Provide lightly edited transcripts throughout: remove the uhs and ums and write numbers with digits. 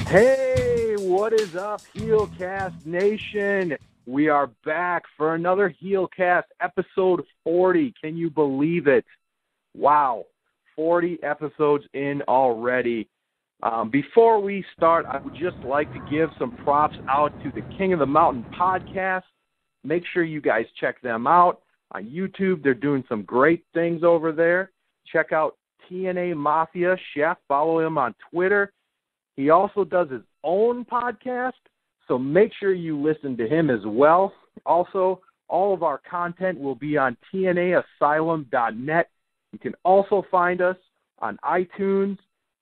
Hey, what is up, Heelcast Nation? We are back for another Heelcast, episode 40. Can you believe it? Wow, 40 episodes in already. Before we start, I would just like to give some props out to the King of the Mountain podcast. Make sure you guys check them out on YouTube. They're doing some great things over there. Check out TNA Mafia Chef. Follow him on Twitter. He also does his own podcast, so make sure you listen to him as well. Also, all of our content will be on tnaasylum.net. You can also find us on iTunes,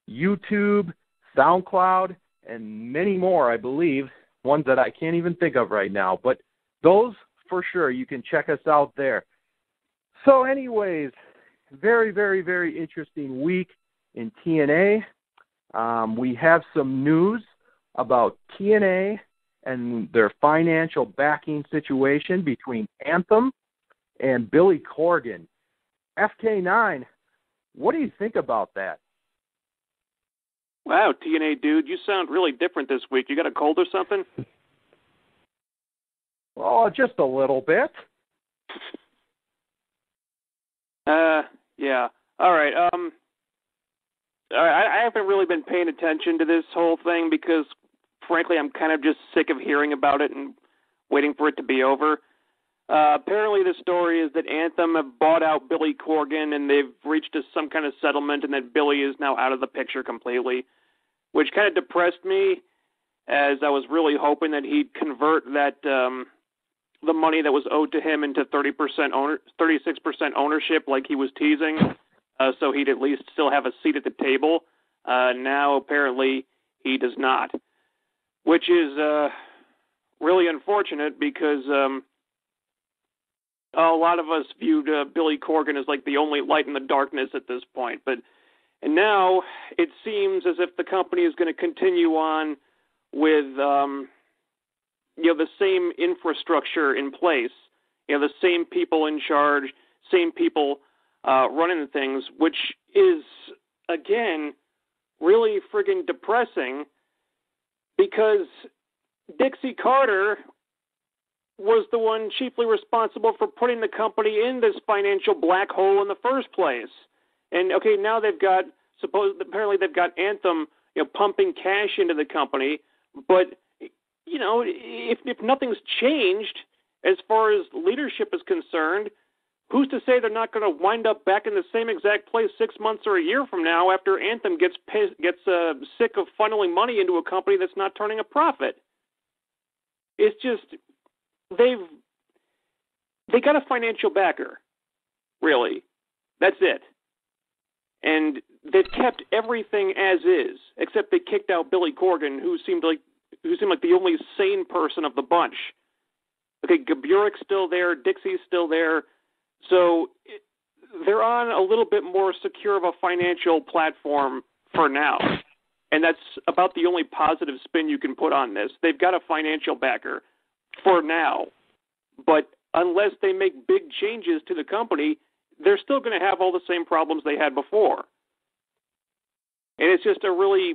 YouTube, SoundCloud, and many more, I believe, ones that I can't even think of right now. But those, for sure, you can check us out there. So anyways, very, very, very interesting week in TNA. We have some news about TNA and their financial backing situation between Anthem and Billy Corgan. FK9, what do you think about that? Wow, TNA dude, you sound really different this week. You got a cold or something? Oh, just a little bit. Yeah. All right. I haven't really been paying attention to this whole thing because, frankly, I'm kind of just sick of hearing about it and waiting for it to be over. Apparently the story is that Anthem have bought out Billy Corgan and they've reached some kind of settlement and that Billy is now out of the picture completely, which kind of depressed me as I was really hoping that he'd convert that the money that was owed to him into 36% ownership like he was teasing, so he'd at least still have a seat at the table. Now apparently he does not, which is really unfortunate because a lot of us viewed Billy Corgan as like the only light in the darkness at this point. And now it seems as if the company is going to continue on with the same infrastructure in place, the same people in charge, same people running things, which is, again, really friggin' depressing because Dixie Carter was the one chiefly responsible for putting the company in this financial black hole in the first place. And, okay, now apparently they've got Anthem, pumping cash into the company, but if nothing's changed as far as leadership is concerned, who's to say they're not going to wind up back in the same exact place 6 months or a year from now after Anthem gets sick of funneling money into a company that's not turning a profit? It's just they got a financial backer, really. That's it. And they've kept everything as is, except they kicked out Billy Corgan, who seemed like the only sane person of the bunch. Okay, Gaburik's still there, Dixie's still there, so they're on a little bit more secure of a financial platform for now. And that's about the only positive spin you can put on this. They've got a financial backer for now, but unless they make big changes to the company, they're still going to have all the same problems they had before. And it's just a really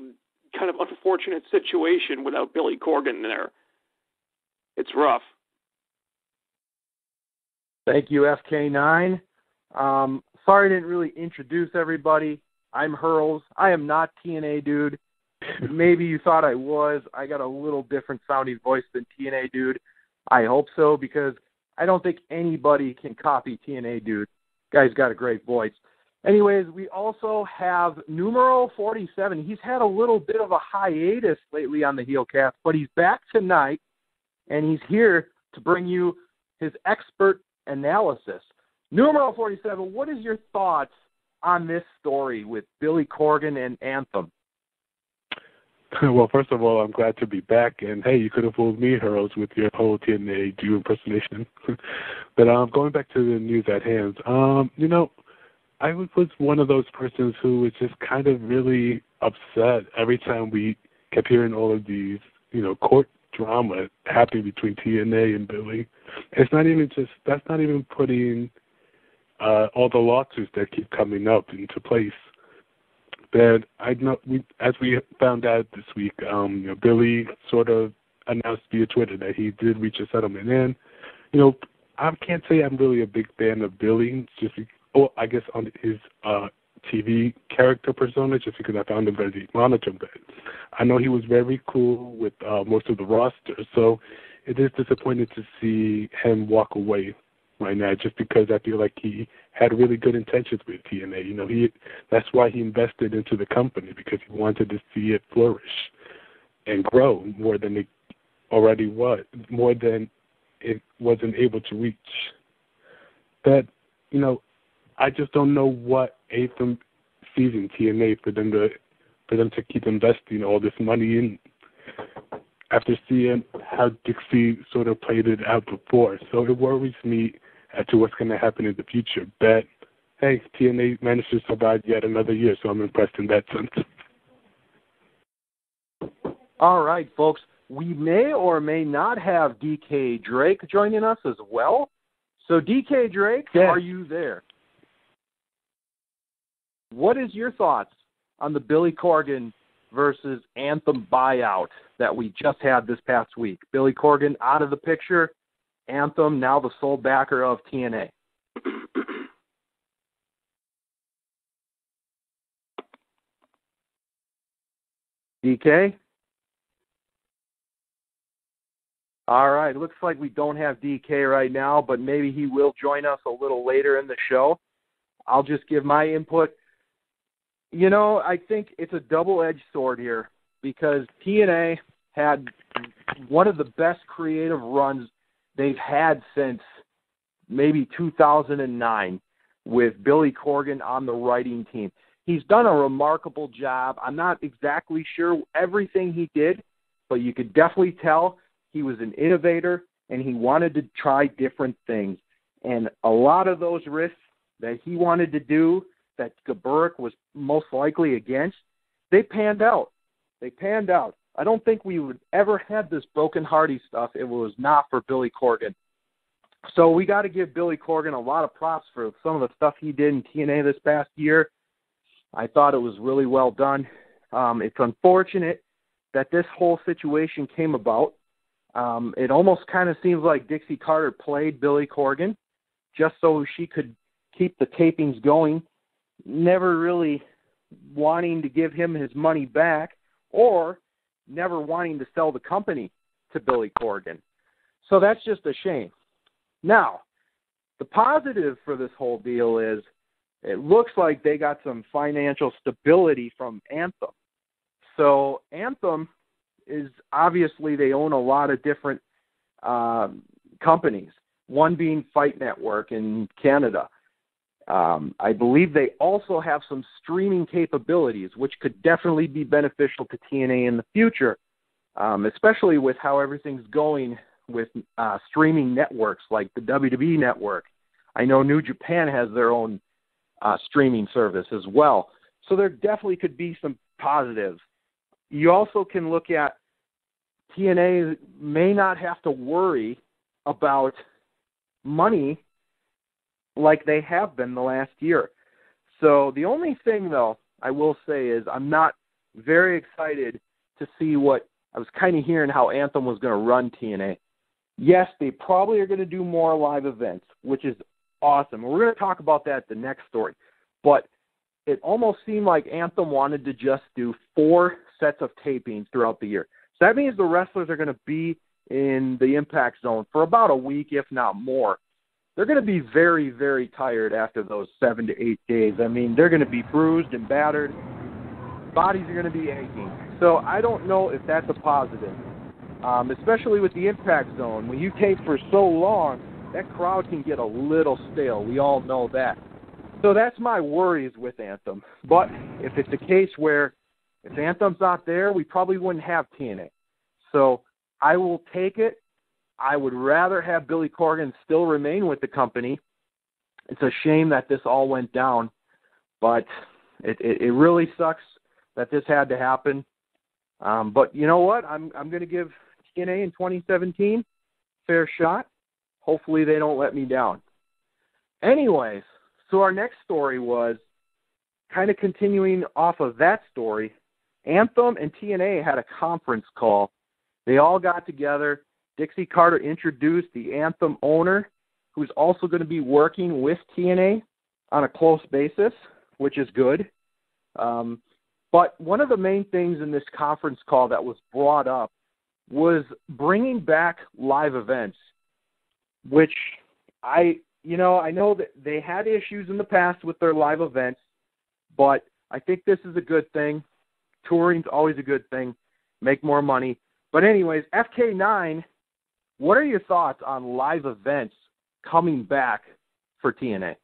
kind of unfortunate situation without Billy Corgan there. It's rough. Thank you, FK9. Sorry I didn't really introduce everybody. I'm Hurls. I am not TNA Dude. Maybe you thought I was. I got a little different sounding voice than TNA Dude. I hope so, because I don't think anybody can copy TNA Dude. Guy's got a great voice. Anyways, we also have Numero 47. He's had a little bit of a hiatus lately on the Heelcast, but he's back tonight, and he's here to bring you his expert analysis. Numero 47, what is your thoughts on this story with Billy Corgan and Anthem? Well, first of all, I'm glad to be back, and hey, you could have fooled me, Hurls, with your whole TNA Jew impersonation. But going back to the news at hand, I was one of those persons who was just kind of really upset every time we kept hearing all of these, court drama happening between TNA and Billy. That's not even putting all the lawsuits that keep coming up into place. But as we found out this week, Billy sort of announced via Twitter that he did reach a settlement. And, I can't say I'm really a big fan of Billy, I guess on his TV character persona, just because I found him very monotone. But I know he was very cool with most of the roster, so it is disappointing to see him walk away right now, just because I feel like he had really good intentions with TNA. That's why he invested into the company, because he wanted to see it flourish and grow more than it already was, more than it wasn't able to reach. But, I just don't know what Anthem sees in TNA for them to keep investing all this money in after seeing how Dixie sort of played it out before. So it worries me as to what's going to happen in the future. But, hey, TNA managed to survive yet another year, so I'm impressed in that sense. All right, folks. We may or may not have DK Drake joining us as well. So, DK Drake, yes. Are you there? What is your thoughts on the Billy Corgan versus Anthem buyout that we just had this past week? Billy Corgan out of the picture, Anthem now the sole backer of TNA. DK? All right, looks like we don't have DK right now, but maybe he will join us a little later in the show. I'll just give my input. I think it's a double-edged sword here, because TNA had one of the best creative runs they've had since maybe 2009 with Billy Corgan on the writing team. He's done a remarkable job. I'm not exactly sure everything he did, but you could definitely tell he was an innovator and he wanted to try different things. And a lot of those risks that he wanted to do that Gaburick was most likely against, they panned out. I don't think we would ever have this Broken Hardy stuff if it was not for Billy Corgan. So we got to give Billy Corgan a lot of props for some of the stuff he did in TNA this past year. I thought it was really well done. It's unfortunate that this whole situation came about. It almost kind of seems like Dixie Carter played Billy Corgan just so she could keep the tapings going, never really wanting to give him his money back or never wanting to sell the company to Billy Corgan. So that's just a shame. Now, the positive for this whole deal is it looks like they got some financial stability from Anthem. So Anthem is obviously they own a lot of different companies, one being Fight Network in Canada. I believe they also have some streaming capabilities, which could definitely be beneficial to TNA in the future, especially with how everything's going with streaming networks like the WWE Network. I know New Japan has their own streaming service as well. So there definitely could be some positives. You also can look at TNA may not have to worry about money like they have been the last year. So the only thing, though, I will say is I'm not very excited to see what I was kind of hearing how Anthem was going to run TNA. Yes, they probably are going to do more live events, which is awesome. We're going to talk about that the next story. But it almost seemed like Anthem wanted to just do 4 sets of tapings throughout the year. So that means the wrestlers are going to be in the Impact Zone for about a week, if not more. They're going to be very, very tired after those 7 to 8 days. I mean, they're going to be bruised and battered. Bodies are going to be aching. So I don't know if that's a positive, especially with the Impact Zone. When you tape for so long, that crowd can get a little stale. We all know that. So that's my worries with Anthem. But if it's a case where if Anthem's not there, we probably wouldn't have TNA. So I will take it. I would rather have Billy Corgan still remain with the company. It's a shame that this all went down, but it really sucks that this had to happen. But you know what? I'm going to give TNA in 2017 fair shot. Hopefully they don't let me down. Anyways, so our next story was kind of continuing off of that story, Anthem and TNA had a conference call. They all got together. Dixie Carter introduced the Anthem owner, who's also going to be working with TNA on a close basis, which is good. But one of the main things in this conference call that was brought up was bringing back live events, which I know that they had issues in the past with their live events, but I think this is a good thing. Touring's always a good thing. Make more money. But anyways, FK9, what are your thoughts on live events coming back for TNA?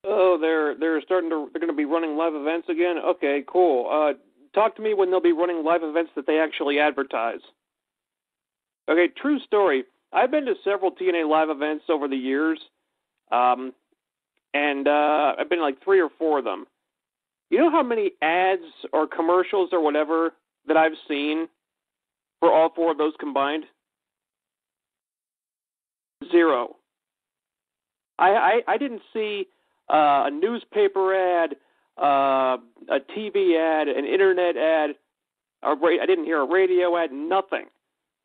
Oh, they're going to be running live events again? Okay, cool. Talk to me when they'll be running live events that they actually advertise. Okay, true story. I've been to several TNA live events over the years, and I've been to like 3 or 4 of them. You know how many ads or commercials or whatever that I've seen for all 4 of those combined? 0. I didn't see a newspaper ad, a TV ad, an internet ad. I didn't hear a radio ad, nothing.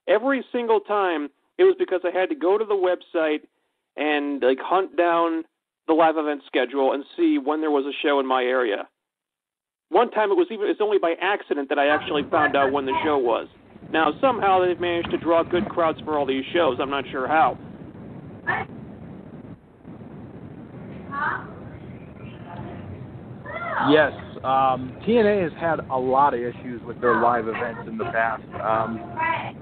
Every single time, it was because I had to go to the website and like hunt down the live event schedule and see when there was a show in my area. One time it's only by accident that I actually found out when the show was. Now, somehow they've managed to draw good crowds for all these shows. I'm not sure how. Yes, TNA has had a lot of issues with their live events in the past.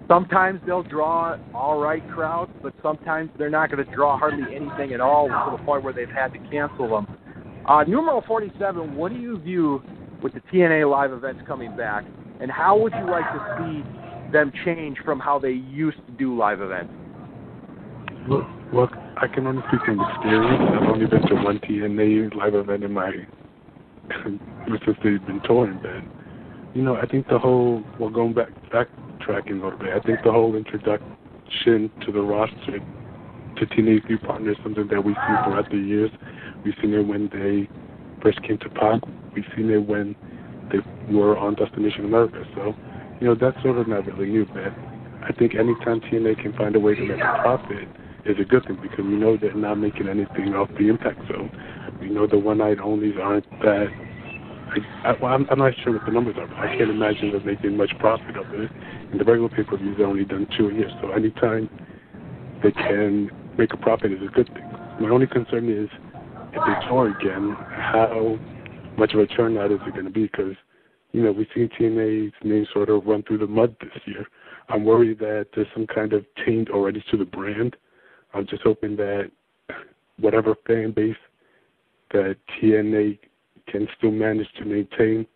Sometimes they'll draw all right crowds, but sometimes they're not going to draw hardly anything at all to the point where they've had to cancel them. Numero 47, what do you view with the TNA live events coming back, and how would you like to see them change from how they used to do live events? Look, I can only speak from experience. I've only been to one TNA live event in my since they've been touring, but I think the whole backtracking a little bit. I think the whole introduction to the roster to TNA's new partners is something that we've seen throughout the years. We've seen it when they first came to Pop. We've seen it when they were on Destination America. So, that's sort of not really new, but I think anytime TNA can find a way to make a profit is a good thing, because we know they're not making anything off the Impact Zone. We know the one-night onlys aren't that. I'm not sure what the numbers are, but I can't imagine them making much profit of it. And the regular pay-per-views are only done 2 a year, so anytime they can make a profit is a good thing. My only concern is if they tour again, how much of a turnout is it going to be? Because, we've seen TNA's name sort of run through the mud this year. I'm worried that there's some kind of taint already to the brand. I'm just hoping that whatever fan base that TNA can still manage to maintain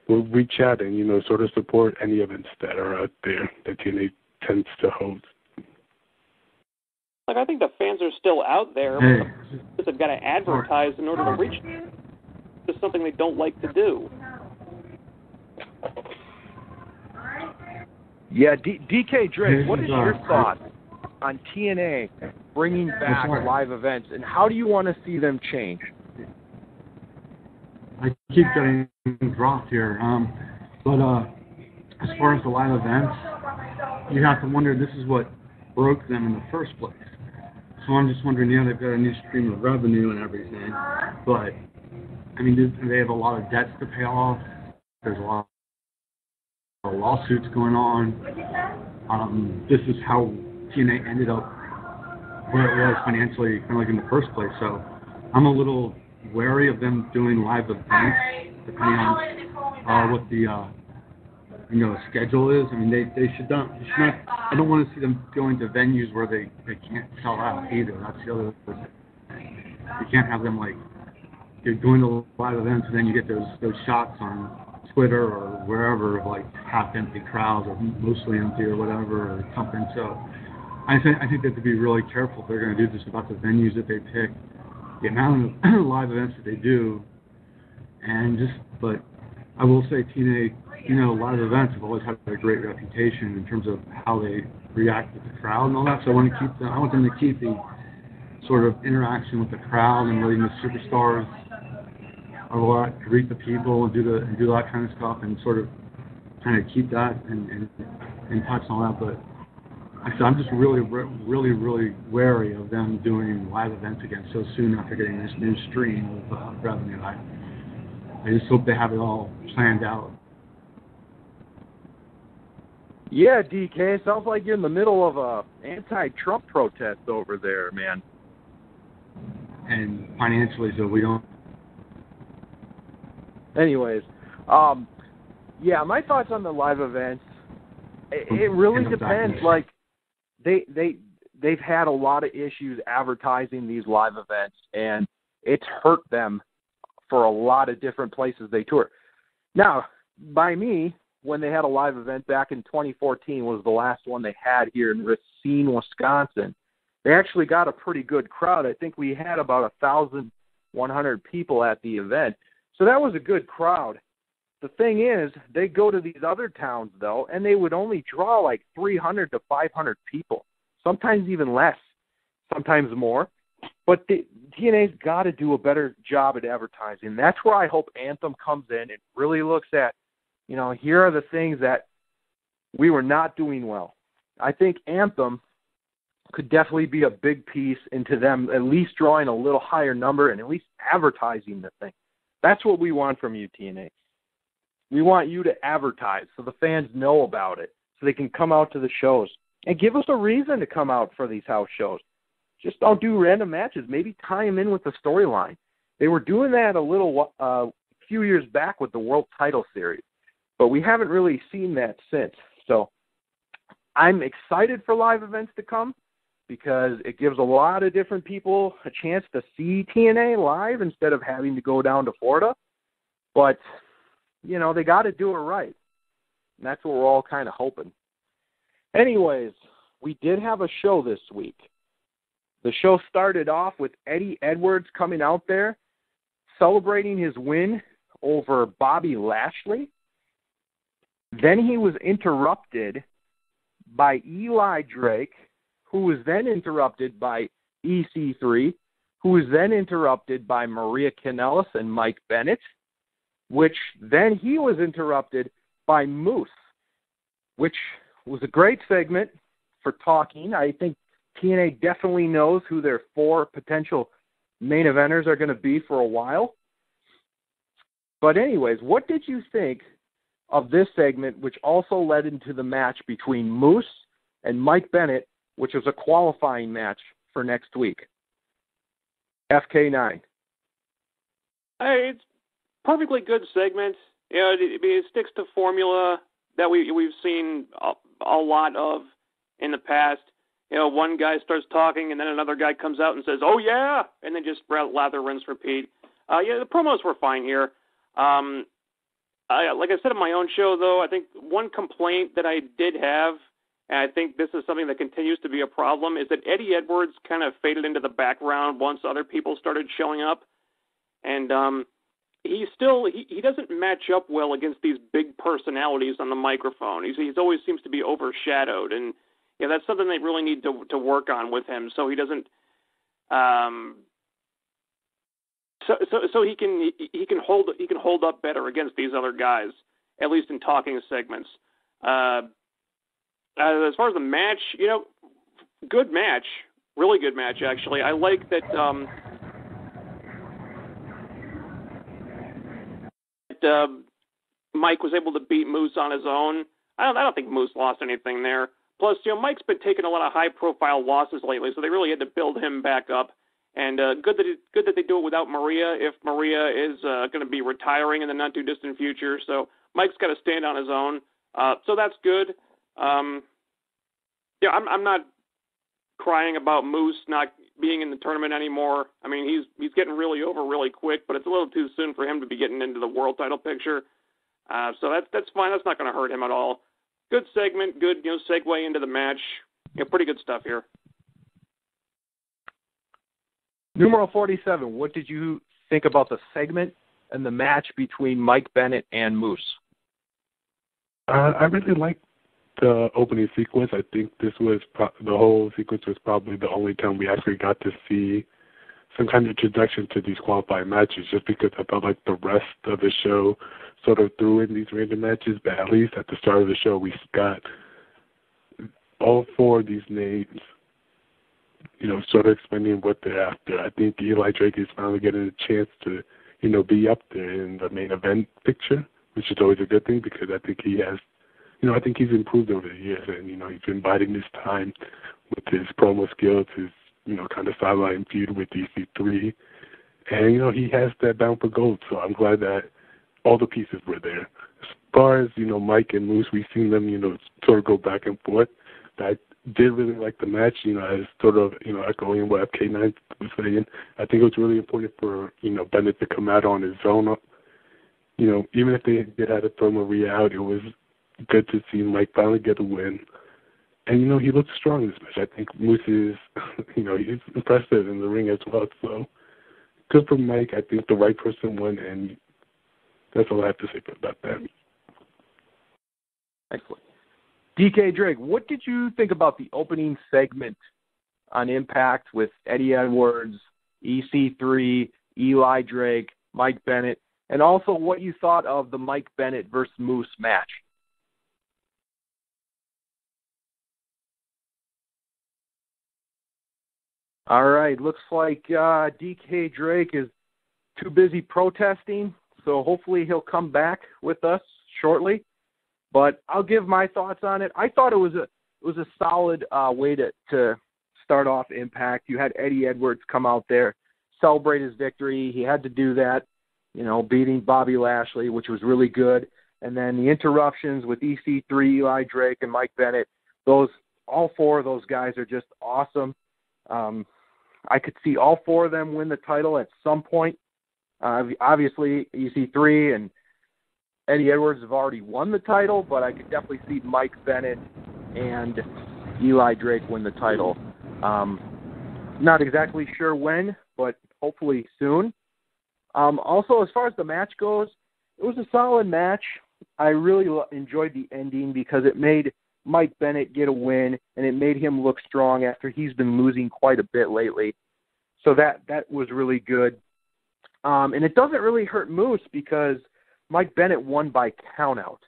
will reach out and, sort of support any events that are out there that TNA tends to host. Like, I think the fans are still out there, but they've got to advertise in order to reach them. It's something they don't like to do. Yeah, DK Drake, what is your thought on TNA bringing back live events, and how do you want to see them change? I keep getting dropped here, but as far as the live events, you have to wonder, this is what broke them in the first place. So I'm just wondering, they've got a new stream of revenue and everything, but, they have a lot of debts to pay off. There's a lot of lawsuits going on. This is how TNA ended up where it was financially, kind of like in the first place. So I'm a little wary of them doing live events, depending on what the schedule is. They should not. I don't want to see them going to venues where they can't sell out either. That's the other thing. You can't have them you're going to live events and then you get those shots on Twitter or wherever of half-empty crowds or mostly empty or whatever or something. So I think they have to be really careful if they're going to do this about the venues that they pick, the amount of live events that they do, but I will say TNA, live events have always had a great reputation in terms of how they react with the crowd and all that. So I want them to keep the sort of interaction with the crowd and letting the superstars a lot, greet the people, and do that kind of stuff, and sort of kind of keep that and touch on that. But like I said, I'm just really wary of them doing live events again so soon after getting this new stream of revenue. I just hope they have it all planned out. Yeah, DK, it sounds like you're in the middle of a anti-Trump protest over there, man. And financially, so we don't. Anyways, yeah, my thoughts on the live events. It really depends. Like, they've had a lot of issues advertising these live events, and it's hurt them for a lot of different places they tour. Now, by me, when they had a live event back in 2014 was the last one they had here in Racine, Wisconsin. They actually got a pretty good crowd. I think we had about 1,100 people at the event. So that was a good crowd. The thing is, they go to these other towns, though, and they would only draw like 300 to 500 people, sometimes even less, sometimes more. But TNA's got to do a better job at advertising. That's where I hope Anthem comes in and really looks at, you know, here are the things that we were not doing well. I think Anthem could definitely be a big piece into them at least drawing a little higher number and at least advertising the thing. That's what we want from you, TNA. We want you to advertise so the fans know about it, so they can come out to the shows. And give us a reason to come out for these house shows. Just don't do random matches. Maybe tie them in with the storyline. They were doing that a few years back with the World Title Series, but we haven't really seen that since. So I'm excited for live events to come because it gives a lot of different people a chance to see TNA live instead of having to go down to Florida. But, you know, they got to do it right. And that's what we're all kind of hoping. Anyways, we did have a show this week. The show started off with Eddie Edwards coming out there, celebrating his win over Bobby Lashley. Then he was interrupted by Eli Drake, who was then interrupted by EC3, who was then interrupted by Maria Kanellis and Mike Bennett, which then he was interrupted by Moose, which was a great segment for talking. I think TNA definitely knows who their 4 potential main eventers are going to be for a while. But anyways, what did you think of this segment, which also led into the match between Moose and Mike Bennett, which was a qualifying match for next week? FK9. It's perfectly good segment. You know, it sticks to formula that we've seen a lot of in the past. You know, one guy starts talking, and then another guy comes out and says, "Oh yeah," and then just lather, rinse, repeat. Yeah, the promos were fine here. Like I said in my own show, though, I think one complaint that I did have, and I think this is something that continues to be a problem, is that Eddie Edwards kind of faded into the background once other people started showing up. And he doesn't match up well against these big personalities on the microphone. He always seems to be overshadowed, and yeah, that's something they really need to work on with him, so he doesn't. So he can hold up better against these other guys, at least in talking segments. As far as the match, you know, good match, really good match actually. I like that. Mike was able to beat Moose on his own. I don't think Moose lost anything there. Plus, you know, Mike's been taking a lot of high-profile losses lately, so they really had to build him back up. And good that they do it without Maria, if Maria is going to be retiring in the not-too-distant future. So Mike's got to stand on his own. So that's good. Yeah, I'm not crying about Moose not being in the tournament anymore. I mean, he's getting really over really quick, but it's a little too soon for him to be getting into the world title picture. So that's fine. That's not going to hurt him at all. Good segment, good, you know, segue into the match. Yeah, pretty good stuff here. Numero 47, what did you think about the segment and the match between Mike Bennett and Moose? I really liked the opening sequence. I think this was the whole sequence was probably the only time we actually got to see some kind of introduction to these qualifying matches, just because I felt like the rest of the show sort of threw in these random matches, but at least at the start of the show we got all four of these names, sort of explaining what they're after. I think Eli Drake is finally getting a chance to, be up there in the main event picture, which is always a good thing because I think he has, I think he's improved over the years, and, he's been biding his time with his promo skills, his, kind of sideline feud with EC3. And, he has that bound for gold, so I'm glad that all the pieces were there. As far as, Mike and Moose, we've seen them, sort of go back and forth. I did really like the match, as sort of, echoing what FK9 was saying. I think it was really important for, Bennett to come out on his own. Even if they did have to throw Maria out, it was good to see Mike finally get a win. And, he looked strong in this match. I think Moose is, he's impressive in the ring as well. So good for Mike. I think the right person won, and that's all I have to say about that. Excellent. DK Drake, what did you think about the opening segment on Impact with Eddie Edwards, EC3, Eli Drake, Mike Bennett, and also what you thought of the Mike Bennett versus Moose match? All right, looks like DK Drake is too busy protesting, so hopefully he'll come back with us shortly. But I'll give my thoughts on it. I thought it was a solid way to start off Impact. You had Eddie Edwards come out there, celebrate his victory. He had to do that, beating Bobby Lashley, which was really good. And then the interruptions with EC3, Eli Drake, and Mike Bennett, all four of those guys are just awesome. I could see all four of them win the title at some point. Obviously, EC3 and Eddie Edwards have already won the title, but I could definitely see Mike Bennett and Eli Drake win the title. Not exactly sure when, but hopefully soon. Also, as far as the match goes, it was a solid match. I really enjoyed the ending because it made Mike Bennett get a win, and it made him look strong after he's been losing quite a bit lately. So that was really good. And it doesn't really hurt Moose because Mike Bennett won by countout.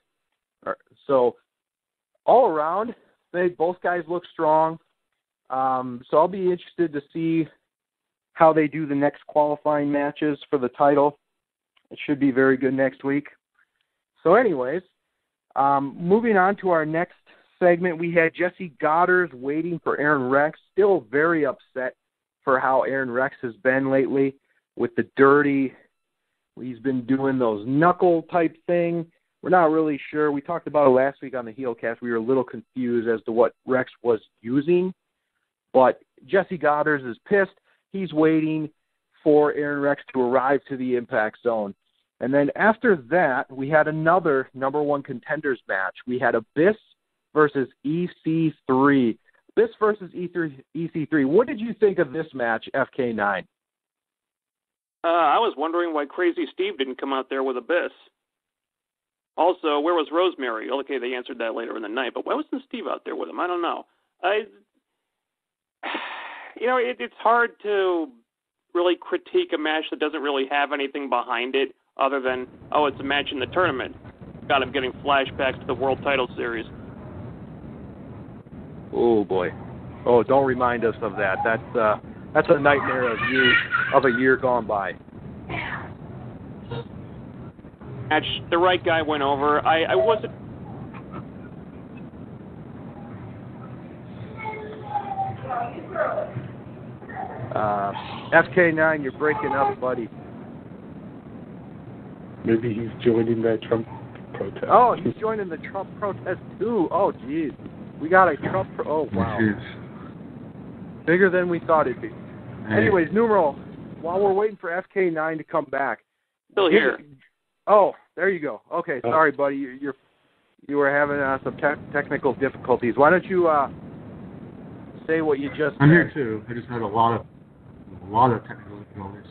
So all around, both guys look strong. So I'll be interested to see how they do the next qualifying matches for the title. It should be very good next week. So anyways, moving on to our next segment, we had Jesse Goddard waiting for Aaron Rex. Still very upset for how Aaron Rex has been lately with the dirty. He's been doing those knuckle type thing. We're not really sure. We talked about it last week on the Heelcast. We were a little confused as to what Rex was using. But Jesse Goddard is pissed. He's waiting for Aaron Rex to arrive to the Impact Zone. And then after that, we had another number one contenders match. We had Abyss versus EC3. Abyss versus EC3. What did you think of this match, FK9? I was wondering why Crazy Steve didn't come out there with Abyss. Also, where was Rosemary? Okay, they answered that later in the night, but why wasn't Steve out there with him? I don't know. It's hard to really critique a match that doesn't really have anything behind it other than, it's a match in the tournament. God, I'm getting flashbacks to the World Title Series. Oh, boy. Oh, don't remind us of that. That's a nightmare of a year gone by. Match, the right guy went over. I wasn't... FK9, you're breaking up, buddy. Maybe he's joining that Trump protest. Oh, he's joining the Trump protest, too. Oh, geez. We got a Trump... Oh, wow. Bigger than we thought it'd be. Anyways, numeral, while we're waiting for FK9 to come back. Still here. Oh, there you go. Okay, sorry, buddy. You were having some technical difficulties. Why don't you say what you just said? I'm here, too. I just had a lot of technical difficulties.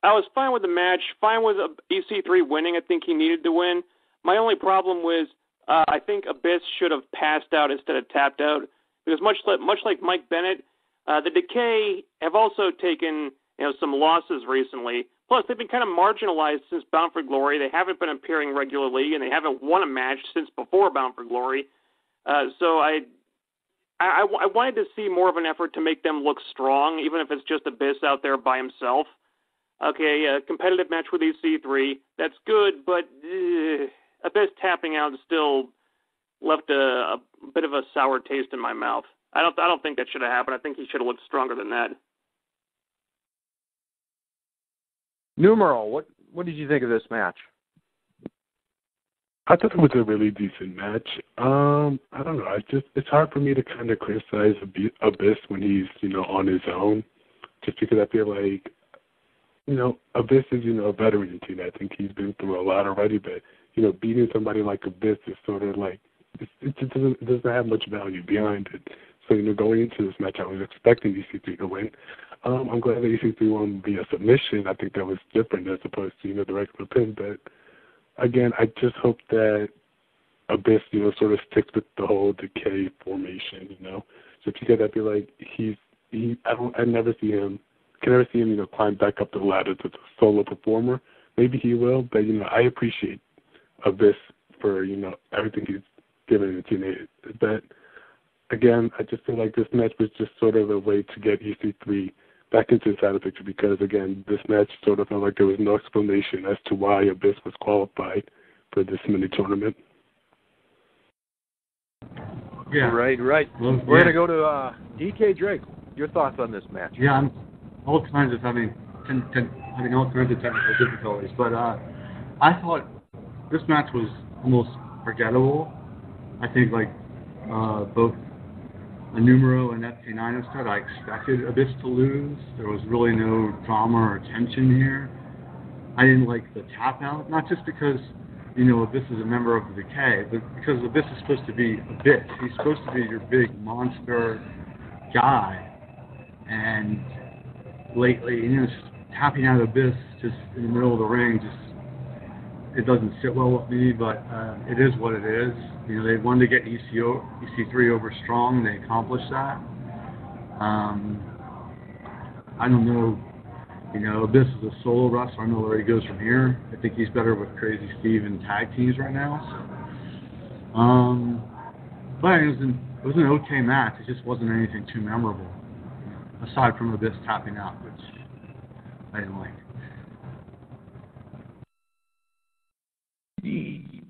I was fine with the match, fine with EC3 winning. I think he needed to win. My only problem was I think Abyss should have passed out instead of tapped out. Because much like Mike Bennett, the Decay have also taken some losses recently. Plus, they've been kind of marginalized since Bound for Glory. They haven't been appearing regularly, and they haven't won a match since before Bound for Glory. So I wanted to see more of an effort to make them look strong, even if it's just Abyss out there by himself. Okay, a competitive match with EC3, that's good, but Abyss tapping out still left a bit of a sour taste in my mouth. I don't think that should have happened. I think he should have looked stronger than that. Numero, what did you think of this match? I thought it was a really decent match. I don't know. It's hard for me to kind of criticize Abyss when he's on his own, just because I feel like Abyss is a veteran in TNA. I think he's been through a lot already, but beating somebody like Abyss is sort of like it doesn't have much value behind it. So going into this match, I was expecting EC3 to win. I'm glad that EC3 won via submission. I think that was different as opposed to the regular pin. But again, I just hope that Abyss sort of sticks with the whole Decay formation. So because I feel like I never see him. Can never see him climb back up the ladder as a solo performer. Maybe he will, but I appreciate Abyss for everything he's given in TNA. But again, I just feel like this match was just sort of a way to get EC3 back into the title picture because, again, this match sort of felt like there was no explanation as to why Abyss was qualified for this mini tournament. Yeah. Right. Well, We're going to go to DK Drake. Your thoughts on this match? Yeah, I'm all kinds of having all kinds of technical difficulties, but I thought this match was almost forgettable. I think both Numero and FK9 said, I expected Abyss to lose. There was really no drama or tension here. I didn't like the tap out, not just because Abyss is a member of the Decay, but because Abyss is supposed to be Abyss. He's supposed to be your big monster guy, and lately, just tapping out Abyss just in the middle of the ring, it doesn't sit well with me, but it is what it is. They wanted to get EC3 over strong, and they accomplished that. I don't know. Abyss is a solo wrestler. I don't know where he goes from here. I think he's better with Crazy Steve in tag teams right now. But it was an okay match. It just wasn't anything too memorable, aside from Abyss tapping out, which I didn't like.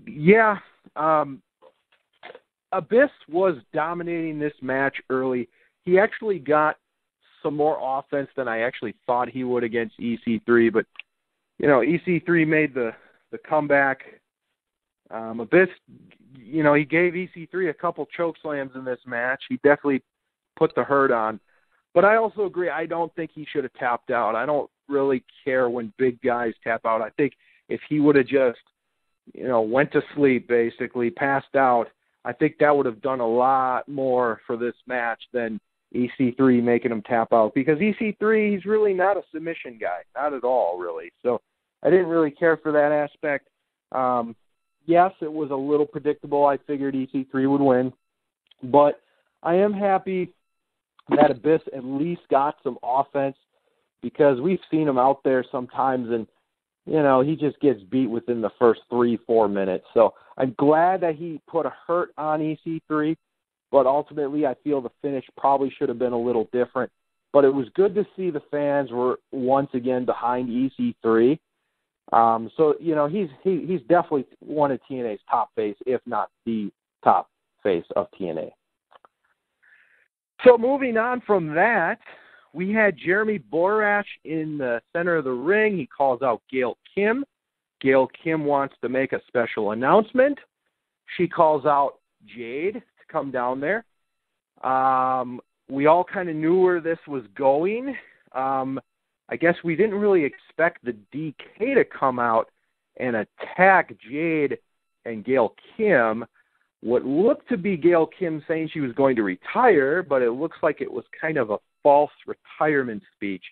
Yeah, Abyss was dominating this match early. He actually got some more offense than I actually thought he would against EC3, but EC3 made the comeback. Abyss, he gave EC3 a couple choke slams in this match. He definitely put the hurt on. But I also agree, I don't think he should have tapped out. I don't really care when big guys tap out. I think if he would have just, went to sleep, basically, passed out, I think that would have done a lot more for this match than EC3 making him tap out. Because EC3, he's really not a submission guy. Not at all, really. So I didn't really care for that aspect. Yes, it was a little predictable. I figured EC3 would win. But I am happy that Abyss at least got some offense, because we've seen him out there sometimes and, he just gets beat within the first 3-4 minutes. So I'm glad that he put a hurt on EC3, but ultimately I feel the finish probably should have been a little different. But it was good to see the fans were once again behind EC3. So, he's definitely one of TNA's top face, if not the top face of TNA. So moving on from that, we had Jeremy Borash in the center of the ring. He calls out Gail Kim. Gail Kim wants to make a special announcement. She calls out Jade to come down there. We all kind of knew where this was going. I guess we didn't really expect the DK to come out and attack Jade and Gail Kim. What looked to be Gail Kim saying she was going to retire, but it looks like it was kind of a false retirement speech.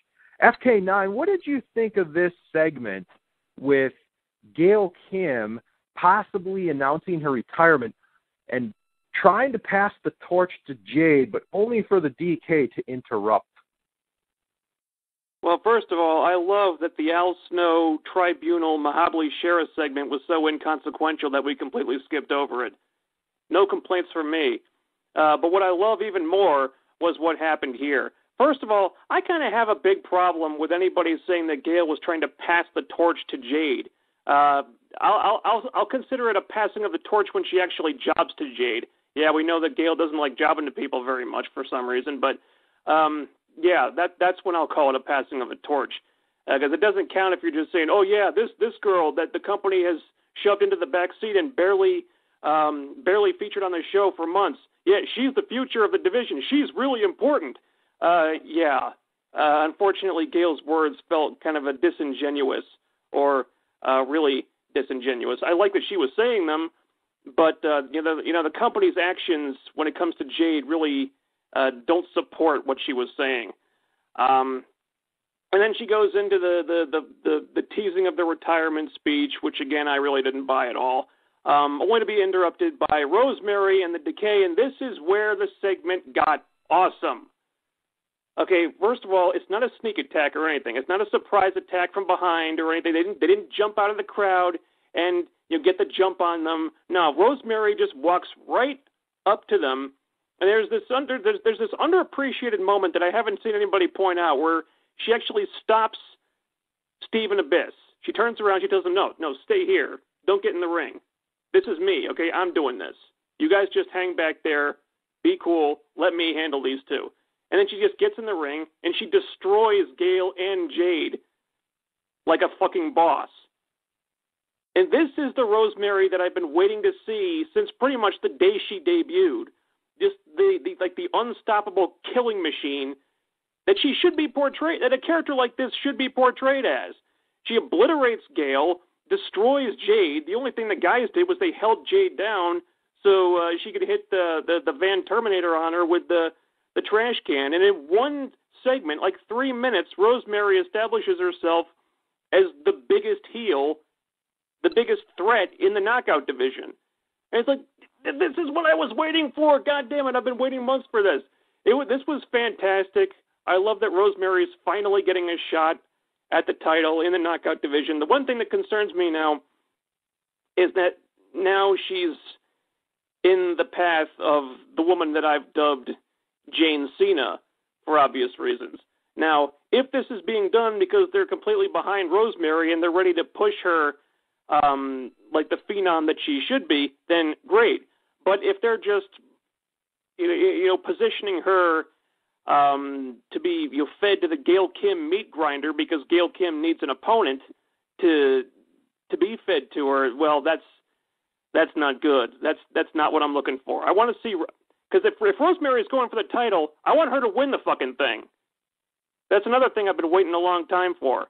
FK9, what did you think of this segment with Gail Kim possibly announcing her retirement and trying to pass the torch to Jade, but only for the DK to interrupt. Well, first of all, I love that the Al Snow Tribunal Mahabali Sheriff segment was so inconsequential that we completely skipped over it. No complaints from me. But what I love even more was what happened here. First of all, I kind of have a big problem with anybody saying that Gail was trying to pass the torch to Jade. I'll consider it a passing of the torch when she actually jobs to Jade. Yeah, we know that Gail doesn't like jobbing to people very much for some reason, but yeah, that's when I'll call it a passing of a torch, because it doesn't count if you're just saying, oh yeah, this girl that the company has shoved into the back seat and barely featured on the show for months. Yeah, she's the future of the division. She's really important. Unfortunately, Gail's words felt kind of a disingenuous, or really disingenuous. I like that she was saying them, but the company's actions when it comes to Jade really don't support what she was saying. And then she goes into the teasing of the retirement speech, which again I really didn't buy at all. Only to be interrupted by Rosemary and the Decay, and this is where the segment got awesome. Okay, first of all, it's not a sneak attack or anything. It's not a surprise attack from behind or anything. They didn't jump out of the crowd and get the jump on them. No, Rosemary just walks right up to them, and there's this underappreciated moment that I haven't seen anybody point out where she actually stops Steve and Abyss. She turns around, she tells them, no, stay here. Don't get in the ring. This is me, okay? I'm doing this. You guys just hang back there. Be cool. Let me handle these two. And then she just gets in the ring, and she destroys Gail and Jade like a fucking boss. And this is the Rosemary that I've been waiting to see since pretty much the day she debuted. Just the unstoppable killing machine that she should be portrayed, that a character like this should be portrayed as. She obliterates Gail, destroys Jade. The only thing the guys did was they held Jade down so she could hit the Van Terminator on her with the trash can. And in one segment, like 3 minutes, Rosemary establishes herself as the biggest heel, the biggest threat in the knockout division. And it's like, this is what I was waiting for. God damn it, I've been waiting months for this. This was fantastic. I love that Rosemary is finally getting a shot at the title in the knockout division. The one thing that concerns me now is that now she's in the path of the woman that I've dubbed Jane Cena for obvious reasons. Now, if this is being done because they're completely behind Rosemary and they're ready to push her like the phenom that she should be, then great. But if they're just positioning her to be fed to the Gail Kim meat grinder because Gail Kim needs an opponent to be fed to her, well, that's not good. That's not what I'm looking for. I want to see, because if Rosemary is going for the title, I want her to win the fucking thing. That's another thing I've been waiting a long time for.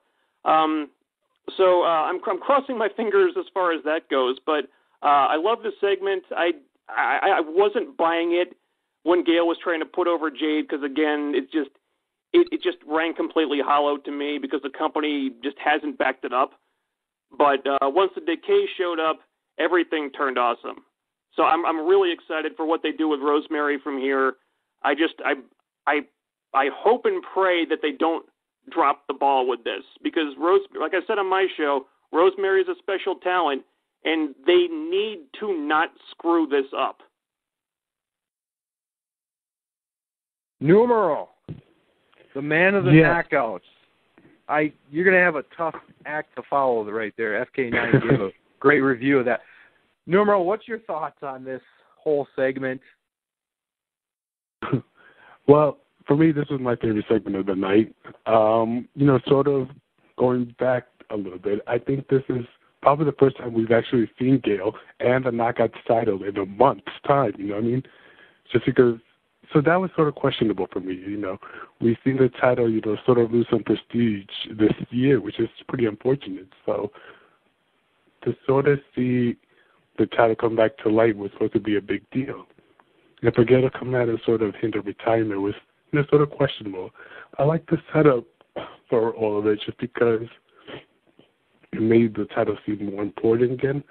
So I'm crossing my fingers as far as that goes. But I love this segment. I wasn't buying it when Gail was trying to put over Jade because, again, it just rang completely hollow to me because the company just hasn't backed it up. But once the Decay showed up, everything turned awesome. So I'm really excited for what they do with Rosemary from here. I hope and pray that they don't drop the ball with this because like I said on my show, Rosemary is a special talent, and they need to not screw this up. Numero, the man of the knockouts. You're going to have a tough act to follow right there. FK9 gave a great review of that. Numero, what's your thoughts on this whole segment? Well, for me, this was my favorite segment of the night. Sort of going back a little bit, I think this is probably the first time we've actually seen Gail and the knockout title in a month's time, you know what I mean? Just because, so that was sort of questionable for me, We've seen the title, sort of lose some prestige this year, which is pretty unfortunate. So to sort of see the title come back to light was supposed to be a big deal. And for Gail to come out and sort of hint of retirement was, sort of questionable. I like the setup for all of it just because it made the title seem more important again.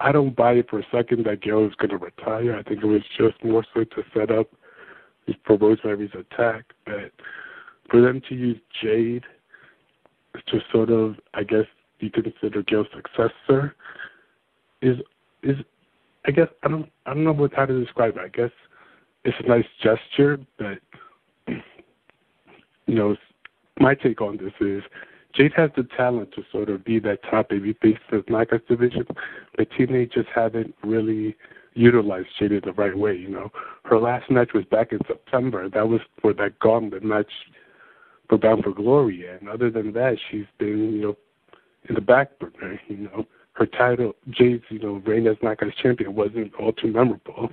I don't buy it for a second that Gail is going to retire. I think it was just more so to set up for Rosemary's attack. But for them to use Jade to sort of, I guess you could consider Gail's successor, is I guess I don't know how to describe it. I guess it's a nice gesture, but my take on this is Jade has the talent to sort of be that top babyface of the Knockouts division, but TNA just haven't really utilized Jade in the right way. Her last match was back in September. That was for that gauntlet match for Bound for Glory, and other than that, she's been, in the back burner. Her title, Jade's, reign as Knockouts champion wasn't all too memorable.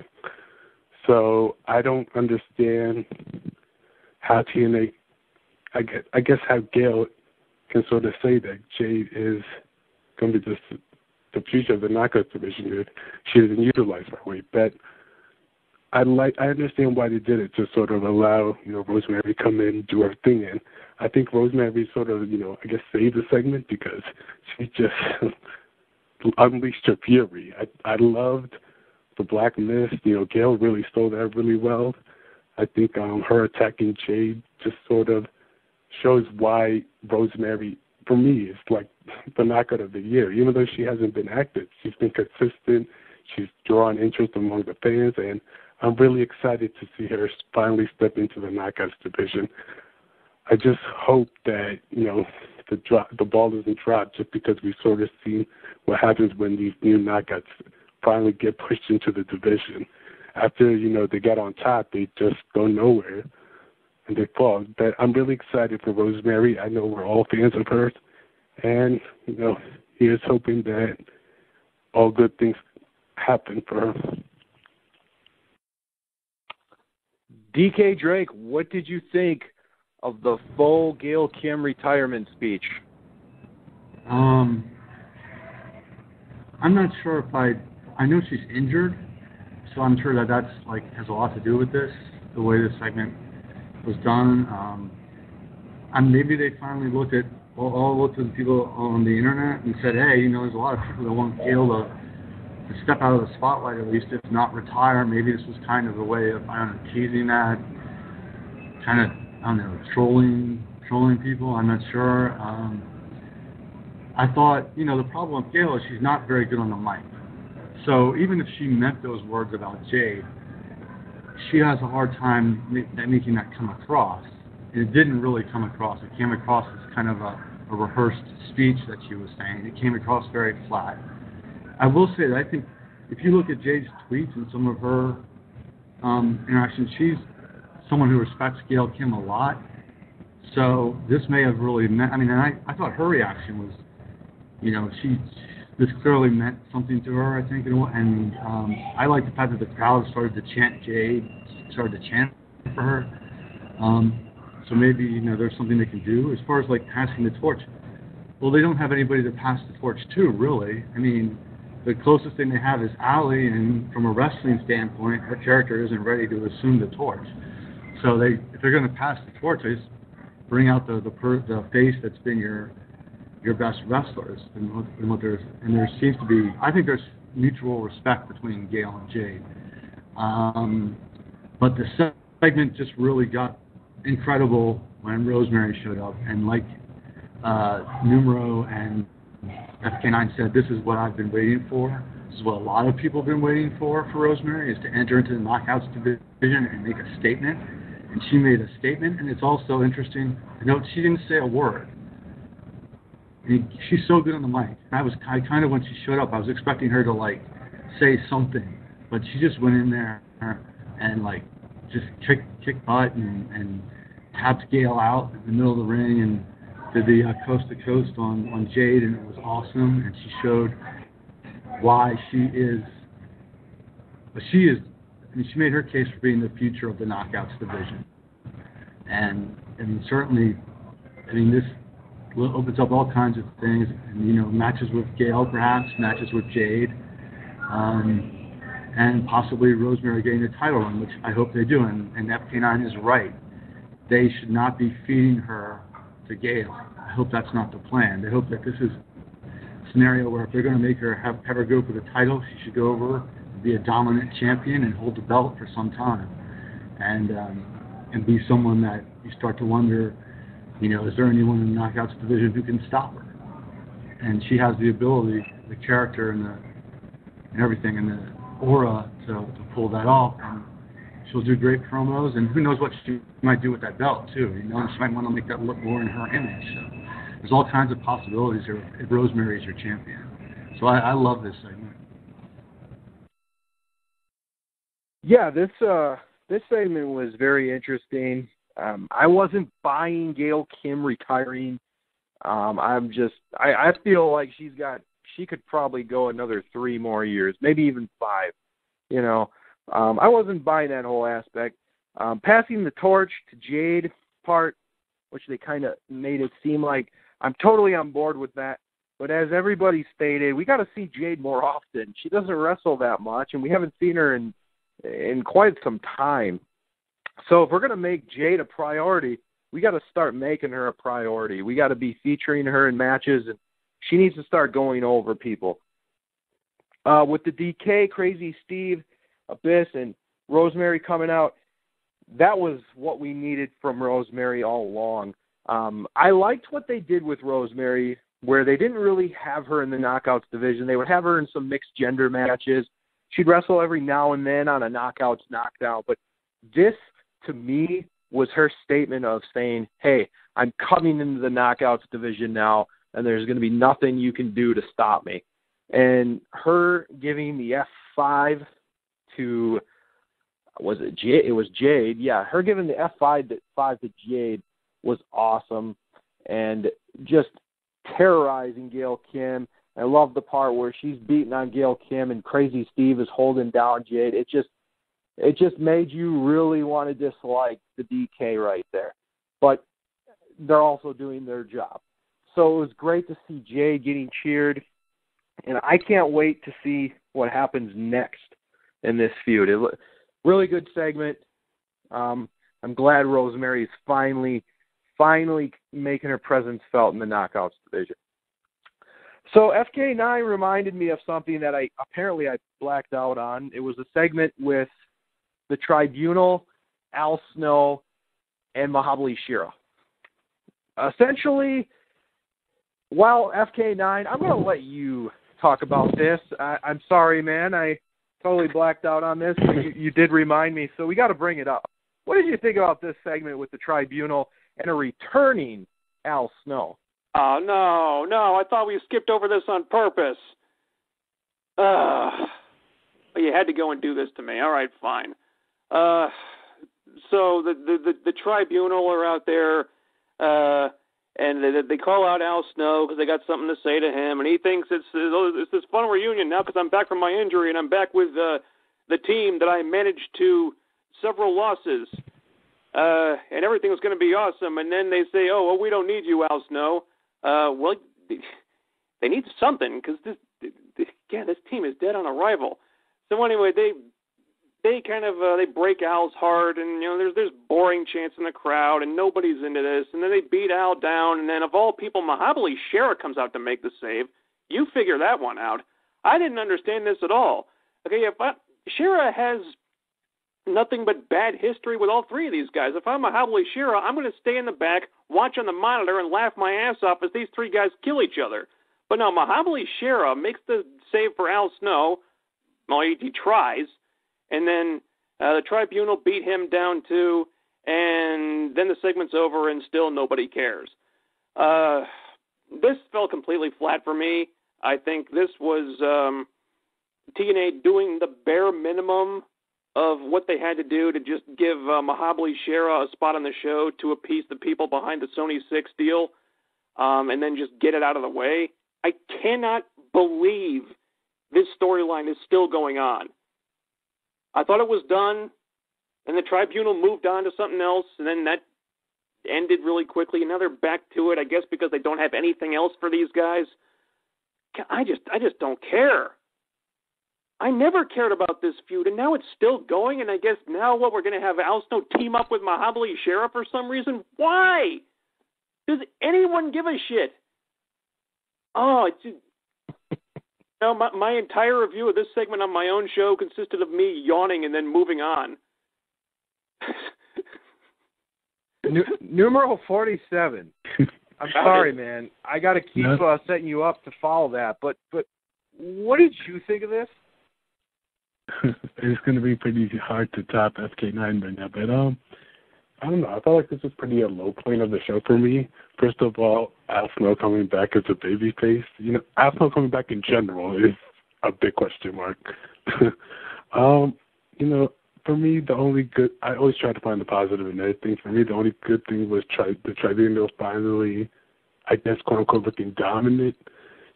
So I don't understand how TNA, I guess how Gail can sort of say that Jade is going to be the future of the Knockouts division if she isn't utilized that way. But I understand why they did it, to sort of allow, Rosemary to come in and do her thing. And I think Rosemary sort of, I guess saved the segment because she just unleashed her fury. I loved the Black Mist. Gail really stole that really well. I think her attacking Jade just sort of shows why Rosemary, for me, is like the knockout of the year. Even though she hasn't been active, she's been consistent. She's drawn interest among the fans, and I'm really excited to see her finally step into the Knockouts division. I just hope that, the ball doesn't drop just because we've sort of seen what happens when these new Knockouts finally get pushed into the division. After, they get on top, they just go nowhere and they fall. But I'm really excited for Rosemary. I know we're all fans of hers. And, here's hoping that all good things happen for her. DK Drake, what did you think of the full Gail Kim retirement speech? I'm not sure if I know she's injured, so I'm sure that's has a lot to do with this, the way this segment was done. And maybe they finally looked at the people on the internet and said, hey, there's a lot of people that want Gail to step out of the spotlight, at least if not retire. Maybe this was kind of a way of, teasing that, kind of, trolling people. I'm not sure. I thought, the problem with Gail is she's not very good on the mic. So even if she meant those words about Jade, she has a hard time making that come across. And it didn't really come across. It came across as kind of a rehearsed speech that she was saying. It came across very flat. I will say that I think if you look at Jade's tweets and some of her interactions, she's someone who respects Gail Kim a lot. So this may have really meant, I thought her reaction was, this clearly meant something to her, I think. And I like the fact that the crowd started to chant Jade, started to chant for her. So maybe, there's something they can do. As far as passing the torch, well, they don't have anybody to pass the torch to, really. The closest thing they have is Allie, and from a wrestling standpoint, her character isn't ready to assume the torch. So if they're going to pass the torch, they just bring out the face that's been your best wrestlers, and there seems to be, I think there's mutual respect between Gail and Jade. But the segment just really got incredible when Rosemary showed up, and Numero and FK9 said, this is what I've been waiting for. This is what a lot of people have been waiting for Rosemary, is to enter into the Knockouts division and make a statement. And she made a statement, and it's also interesting to note she didn't say a word. She's so good on the mic. I kind of, when she showed up, I was expecting her to say something, but she just went in there and just kicked butt and tapped Gail out in the middle of the ring and did the coast to coast on Jade, and it was awesome. And she showed why she is. She made her case for being the future of the Knockouts division, and certainly, this opens up all kinds of things, and matches with Gail, perhaps matches with Jade, and possibly Rosemary getting a title run, which I hope they do. And FK9 is right; they should not be feeding her to Gail. I hope that's not the plan. They hope that it's scenario where if they're going to make her have her go for the title, she should go over and be a dominant champion and hold the belt for some time, and be someone that you start to wonder, is there anyone in the knockouts division who can stop her? And she has the ability, the character, and everything, and the aura to pull that off. And she'll do great promos, and who knows what she might do with that belt too. She might want to make that look more in her image. So there's all kinds of possibilities here if Rosemary is your champion. So I love this segment. Yeah, this segment was very interesting. I wasn't buying Gail Kim retiring. I feel like she could probably go another 3 more years, maybe even 5. I wasn't buying that whole aspect. Passing the torch to Jade part, which they kind of made it seem like, I'm totally on board with that. But as everybody stated, we got to see Jade more often. She doesn't wrestle that much, and we haven't seen her in quite some time. So if we're going to make Jade a priority, we got to start making her a priority. We got to be featuring her in matches, and she needs to start going over people. With the DK, Crazy Steve, Abyss, and Rosemary coming out, that was what we needed from Rosemary all along. I liked what they did with Rosemary, where they didn't really have her in the Knockouts division. They would have her in some mixed gender matches. She'd wrestle every now and then on a Knockouts knockdown. But this, to me, was her statement of saying, hey, I'm coming into the Knockouts division now, and there's going to be nothing you can do to stop me. And her giving the F5 to, was it Jade? It was Jade. Yeah, her giving the F5 to Jade was awesome and just terrorizing Gail Kim. I love the part where she's beating on Gail Kim and Crazy Steve is holding down Jade. It just made you really want to dislike the DK right there. But they're also doing their job. So it was great to see Jade getting cheered, and I can't wait to see what happens next in this feud. Really good segment. I'm glad Rosemary is finally making her presence felt in the Knockouts division. So FK9 reminded me of something that I blacked out on. It was a segment with the Tribunal, Al Snow, and Mahabali Shera. Essentially, while FK9, I'm going to let you talk about this. I'm sorry, man. I totally blacked out on this. You did remind me, so we got to bring it up. What did you think about this segment with the Tribunal and a returning Al Snow? Oh, no. I thought we skipped over this on purpose. You had to go and do this to me. All right, fine. So the Tribunal are out there, and they call out Al Snow because they got something to say to him, and he thinks it's this fun reunion now because I'm back from my injury and I'm back with the team that I managed to several losses, and everything was going to be awesome. And then they say, oh, well, we don't need you, Al Snow. Well, they need something because this team is dead on arrival. So anyway, they break Al's heart, and there's boring chants in the crowd, and nobody's into this. And then they beat Al down, and then of all people, Mahabali Shera comes out to make the save. You figure that one out. I didn't understand this at all. Okay, Shera has nothing but bad history with all 3 of these guys. If I'm Mahabali Shera, I'm going to stay in the back, watch on the monitor, and laugh my ass off as these 3 guys kill each other. But no, Mahabali Shera makes the save for Al Snow. Well, he tries. And then the Tribunal beat him down too, and then the segment's over and still nobody cares. This fell completely flat for me. I think this was TNA doing the bare minimum of what they had to do to just give Mahabali Shera a spot on the show to appease the people behind the Sony 6 deal, and then just get it out of the way. I cannot believe this storyline is still going on. I thought it was done, and the Tribunal moved on to something else, and then that ended really quickly, and now they're back to it, I guess because they don't have anything else for these guys. I just don't care. I never cared about this feud, and now it's still going, and I guess now we're going to have Al Snow team up with Mahabali Shera for some reason? Why? Does anyone give a shit? Oh, No, my entire review of this segment on my own show consisted of me yawning and then moving on. Numeral 47. I'm sorry, man. I got to keep setting you up to follow that. But what did you think of this? It's going to be pretty hard to top FK9 right now. But I don't know. I felt like this was pretty a low point of the show for me. First of all, Al Snow coming back as a babyface. You know, Al Snow coming back in general is a big question mark. You know, for me, the only good, I always try to find the positive in everything. For me, the only good thing was the Tribunal finally, I guess, quote unquote, looking dominant.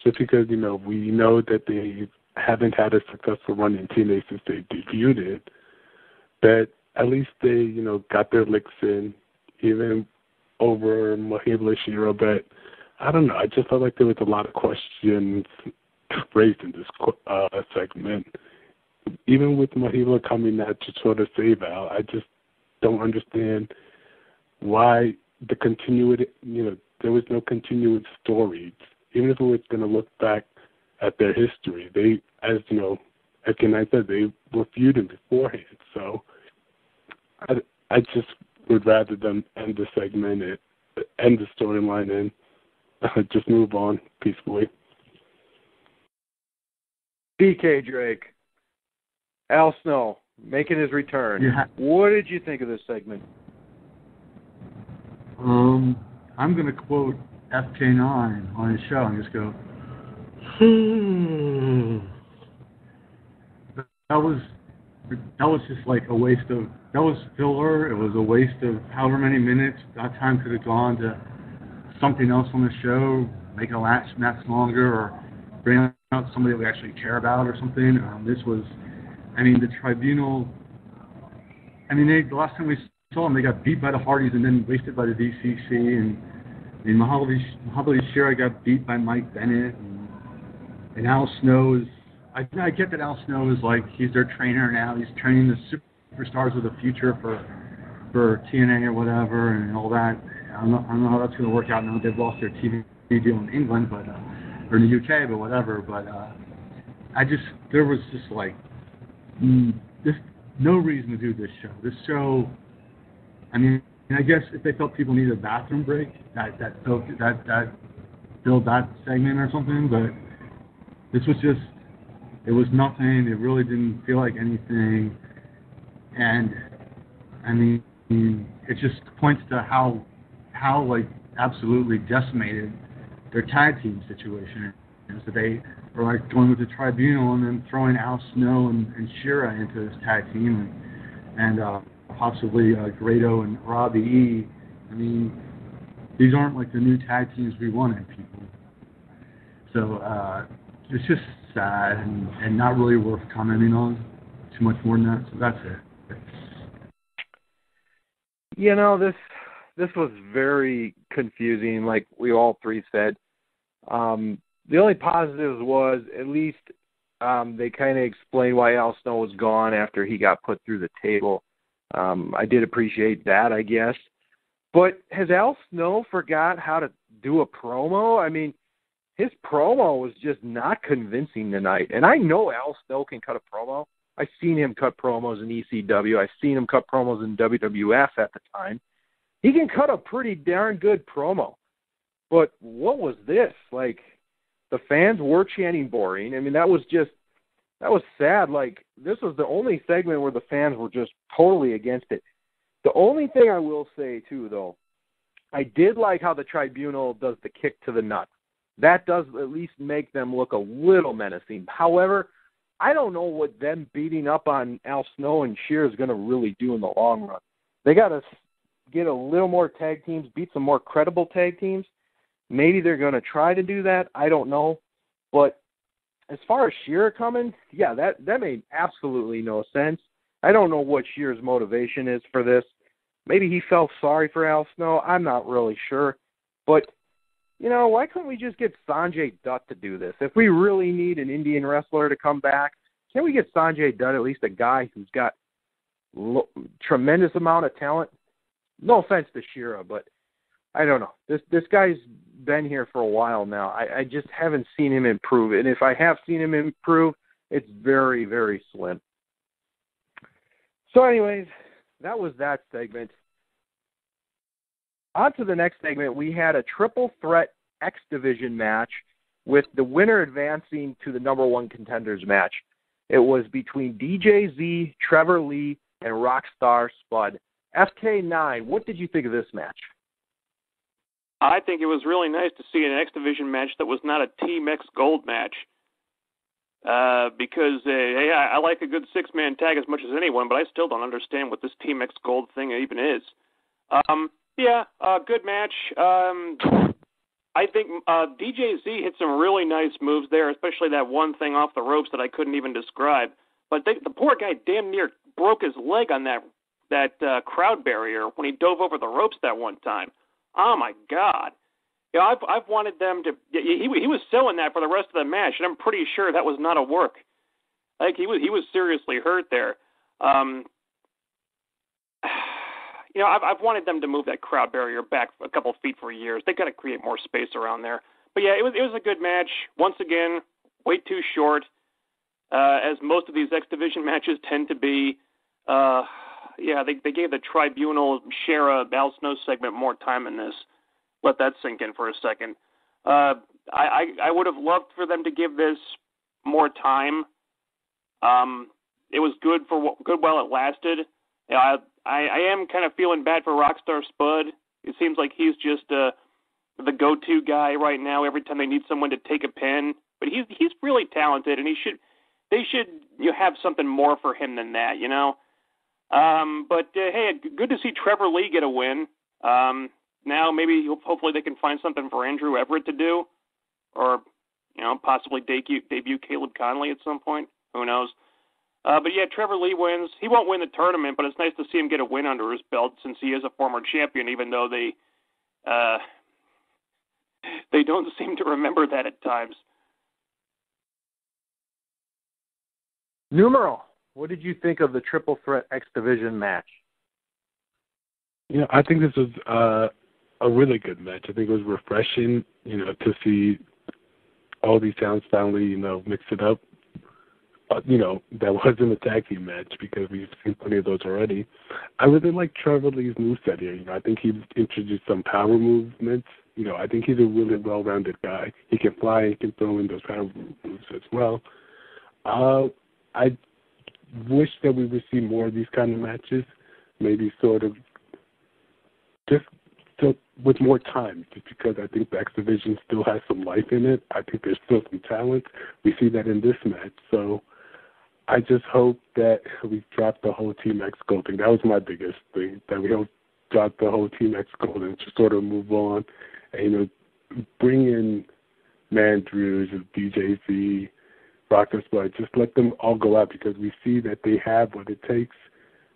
Just because, you know, we know that they haven't had a successful run in TNA since they debuted it. But at least they, you know, got their licks in, even over Mahibla Shira. But I don't know. I just felt like there was a lot of questions raised in this segment. Even with Mahibla coming out to sort of save Al, I just don't understand why the continuity, you know, there was no continuous stories. Even if we were going to look back at their history, they, as you know, as I said, they were feuding beforehand. So I just would rather them end the segment, end the storyline, and just move on peacefully. PK Drake, Al Snow making his return. Yeah. What did you think of this segment? I'm going to quote FK9 on his show and just go, That was just like a waste of, that was filler. It was a waste of however many minutes. That time could have gone to something else on the show, make a match longer, or bring out somebody that we actually care about or something. This was, I mean, the Tribunal, I mean, the last time we saw them, they got beat by the Hardys and then wasted by the DCC, and Mahibla Shira got beat by Mike Bennett, and Al Snow is, I get that Al Snow is like, he's their trainer now, he's training the superstars of the future for TNA or whatever and all that. I don't know how that's going to work out now. They've lost their TV deal in England, but or in the UK, but whatever. But there was just like, just no reason to do this show. This show, I mean, I guess if they felt people needed a bathroom break, that filled that segment or something. But this was just, it was nothing. It really didn't feel like anything. And I mean, it just points to how like absolutely decimated their tag team situation is. That they were like going with the Tribunal and then throwing Al Snow and Shira into this tag team and possibly Grado and Robbie E. I mean, these aren't like the new tag teams we wanted, people. So it's just sad and not really worth commenting on too much more than that. So that's it. You know, this was very confusing, like we all three said. The only positives was at least they kind of explained why Al Snow was gone after he got put through the table. I did appreciate that, I guess. But has Al Snow forgot how to do a promo? I mean, his promo was just not convincing tonight. And I know Al Snow can cut a promo. I've seen him cut promos in ECW. I've seen him cut promos in WWF at the time. He can cut a pretty darn good promo. But what was this? Like, the fans were chanting boring. I mean, that was sad. Like, this was the only segment where the fans were just totally against it. The only thing I will say, too, though, I did like how the Tribunal does the kick to the nuts. That does at least make them look a little menacing. However, I don't know what them beating up on Al Snow and Shira is going to really do in the long run. They got to get a little more tag teams, beat some more credible tag teams. Maybe they're going to try to do that. I don't know. But as far as Shira coming, yeah, that made absolutely no sense. I don't know what Shira's motivation is for this. Maybe he felt sorry for Al Snow. I'm not really sure. But, you know, why couldn't we just get Sanjay Dutt to do this? If we really need an Indian wrestler to come back, can't we get Sanjay Dutt, at least a guy who's got tremendous amount of talent? No offense to Shira, but I don't know. This guy's been here for a while now. I just haven't seen him improve. And if I have seen him improve, it's very, very slim. So anyways, that was that segment. On to the next segment. We had a triple threat X Division match with the winner advancing to the number one contenders match. It was between DJZ, Trevor Lee, and Rockstar Spud. FK9, what did you think of this match? I think it was really nice to see an X Division match that was not a Team X Gold match. Because I like a good six-man tag as much as anyone, but I still don't understand what this Team X Gold thing even is. Good match. I think DJZ hit some really nice moves there, especially that one thing off the ropes that I couldn't even describe. But the poor guy damn near broke his leg on that crowd barrier when he dove over the ropes that one time. Oh my God! I've wanted them to. He was selling that for the rest of the match, and I'm pretty sure that was not a work. Like he was seriously hurt there. I've wanted them to move that crowd barrier back a couple feet for years. They got to create more space around there. But yeah, it was a good match. Once again, way too short, as most of these X Division matches tend to be. They gave the Tribunal Shera Al Snow segment more time in this. Let that sink in for a second. I would have loved for them to give this more time. It was good while it lasted. I am kind of feeling bad for Rockstar Spud. It seems like he's just the go-to guy right now every time they need someone to take a pin. But he's really talented, and they should have something more for him than that, you know. Hey, good to see Trevor Lee get a win. Now maybe hopefully they can find something for Andrew Everett to do, or possibly debut Caleb Conley at some point. Who knows? Trevor Lee wins. He won't win the tournament, but it's nice to see him get a win under his belt since he is a former champion, even though they don't seem to remember that at times. Numero, what did you think of the Triple Threat X Division match? I think this was a really good match. I think it was refreshing, to see all these sounds finally, mix it up. That wasn't a tag team match because we've seen plenty of those already. I really like Trevor Lee's moveset here. I think he's introduced some power movements. I think he's a really well-rounded guy. He can fly, he can throw in those power moves as well. I wish that we would see more of these kind of matches, maybe sort of just with more time, just because I think the X Division still has some life in it. I think there's still some talent. We see that in this match. So I just hope that we drop the whole Team X Gold thing. That was my biggest thing, that we don't drop the whole Team X Gold and just sort of move on and, bring in Mandrews, DJZ, Rocker Spud. Just let them all go out because we see that they have what it takes,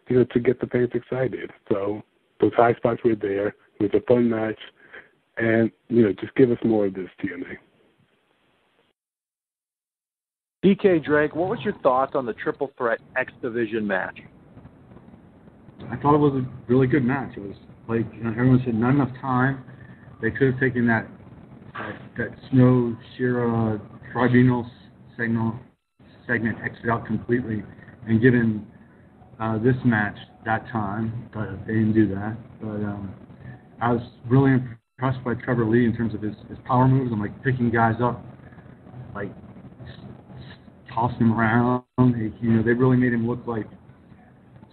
to get the fans excited. So those high spots were there. It was a fun match. And, just give us more of this, TNA. DK Drake, what was your thoughts on the Triple Threat X Division match? I thought it was a really good match. It was like everyone said, not enough time. They could have taken that Snow Shera Tribunal segment exited out completely and given this match that time, but they didn't do that. But I was really impressed by Trevor Lee in terms of his power moves and picking guys up, tossing them around. They really made him look like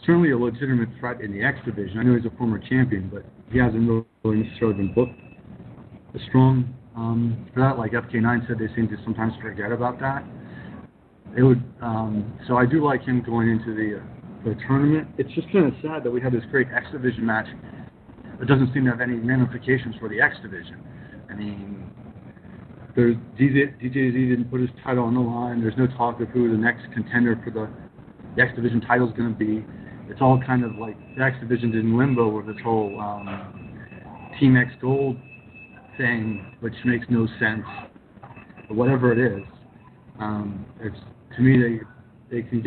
certainly a legitimate threat in the X Division. I know he's a former champion, but he hasn't really necessarily been booked as strong for that. Like FK9 said, they seem to sometimes forget about that. It would, so I do like him going into the tournament. It's just kind of sad that we had this great X Division match that doesn't seem to have any ramifications for the X Division. I mean, DJZ didn't put his title on the line. There's no talk of who the next contender for the X Division title is going to be. It's all kind of like the X Division's in limbo with this whole Team X Gold thing, which makes no sense. But whatever it is, it's, to me, they can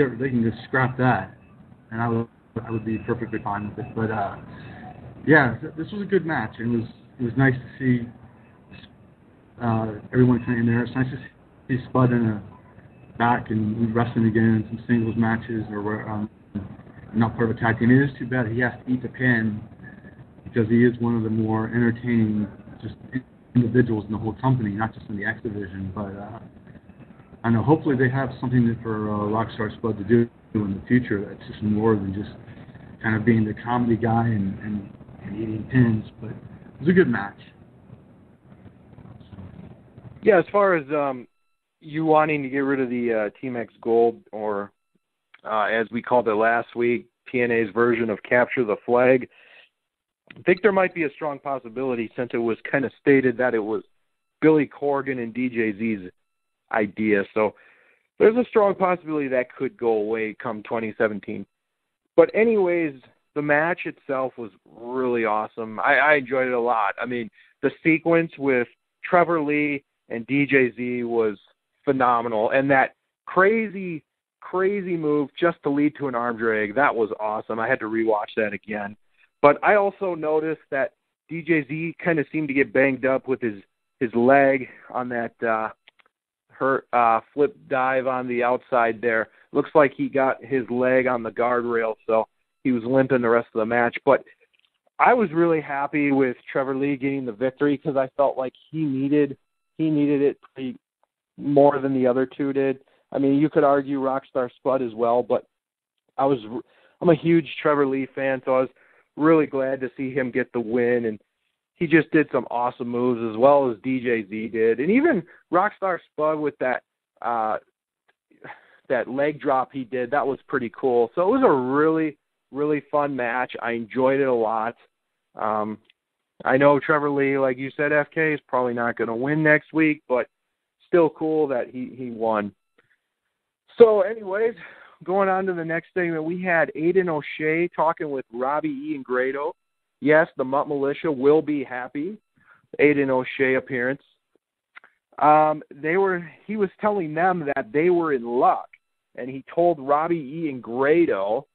just scrap that, and I would be perfectly fine with it. But this was a good match. It was it was nice to see everyone hanging there. It's nice to see Spud in a back and wrestling again in some singles matches or not part of a tag team. It is too bad he has to eat the pin because he is one of the more entertaining just individuals in the whole company, not just in the X division. But I know hopefully they have something for Rockstar Spud to do in the future that's just more than just kind of being the comedy guy and eating pins. But it was a good match. Yeah, as far as you wanting to get rid of the Team X Gold, or as we called it last week, TNA's version of Capture the Flag, I think there might be a strong possibility, since it was kind of stated that it was Billy Corgan and DJ Z's idea. So there's a strong possibility that could go away come 2017. But anyways, the match itself was really awesome. I enjoyed it a lot. I mean, the sequence with Trevor Lee and DJ Z was phenomenal. And that crazy move just to lead to an arm drag, that was awesome. I had to rewatch that again. But I also noticed that DJ Z kind of seemed to get banged up with his leg on that flip dive on the outside there. Looks like he got his leg on the guardrail, so he was limping the rest of the match. But I was really happy with Trevor Lee getting the victory because I felt like he needed it more than the other two did. I mean, you could argue Rockstar Spud as well, but I'm a huge Trevor Lee fan, so I was really glad to see him get the win, and he just did some awesome moves as well as DJ Z did. And even Rockstar Spud with that leg drop he did, that was pretty cool. So it was a really, really fun match. I enjoyed it a lot. I know Trevor Lee, like you said, FK, is probably not going to win next week, but still cool that he won. So anyways, going on to the next segment, we had Aiden O'Shea talking with Robbie E. and Grado. Yes, the Mutt Militia will be happy. Aiden O'Shea appearance. He was telling them that they were in luck, and he told Robbie E. and Grado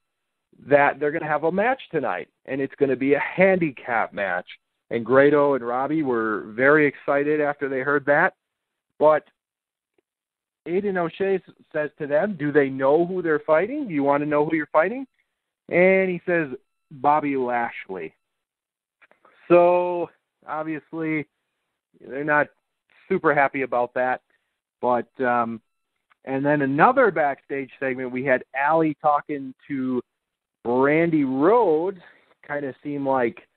that they're going to have a match tonight, and it's going to be a handicap match. And Grado and Robbie were very excited after they heard that. But Aiden O'Shea says to them, do they know who they're fighting? Do you want to know who you're fighting? And he says, Bobby Lashley. So, obviously, they're not super happy about that. But, and then another backstage segment, we had Allie talking to Brandy Rhodes. Kind of seemed like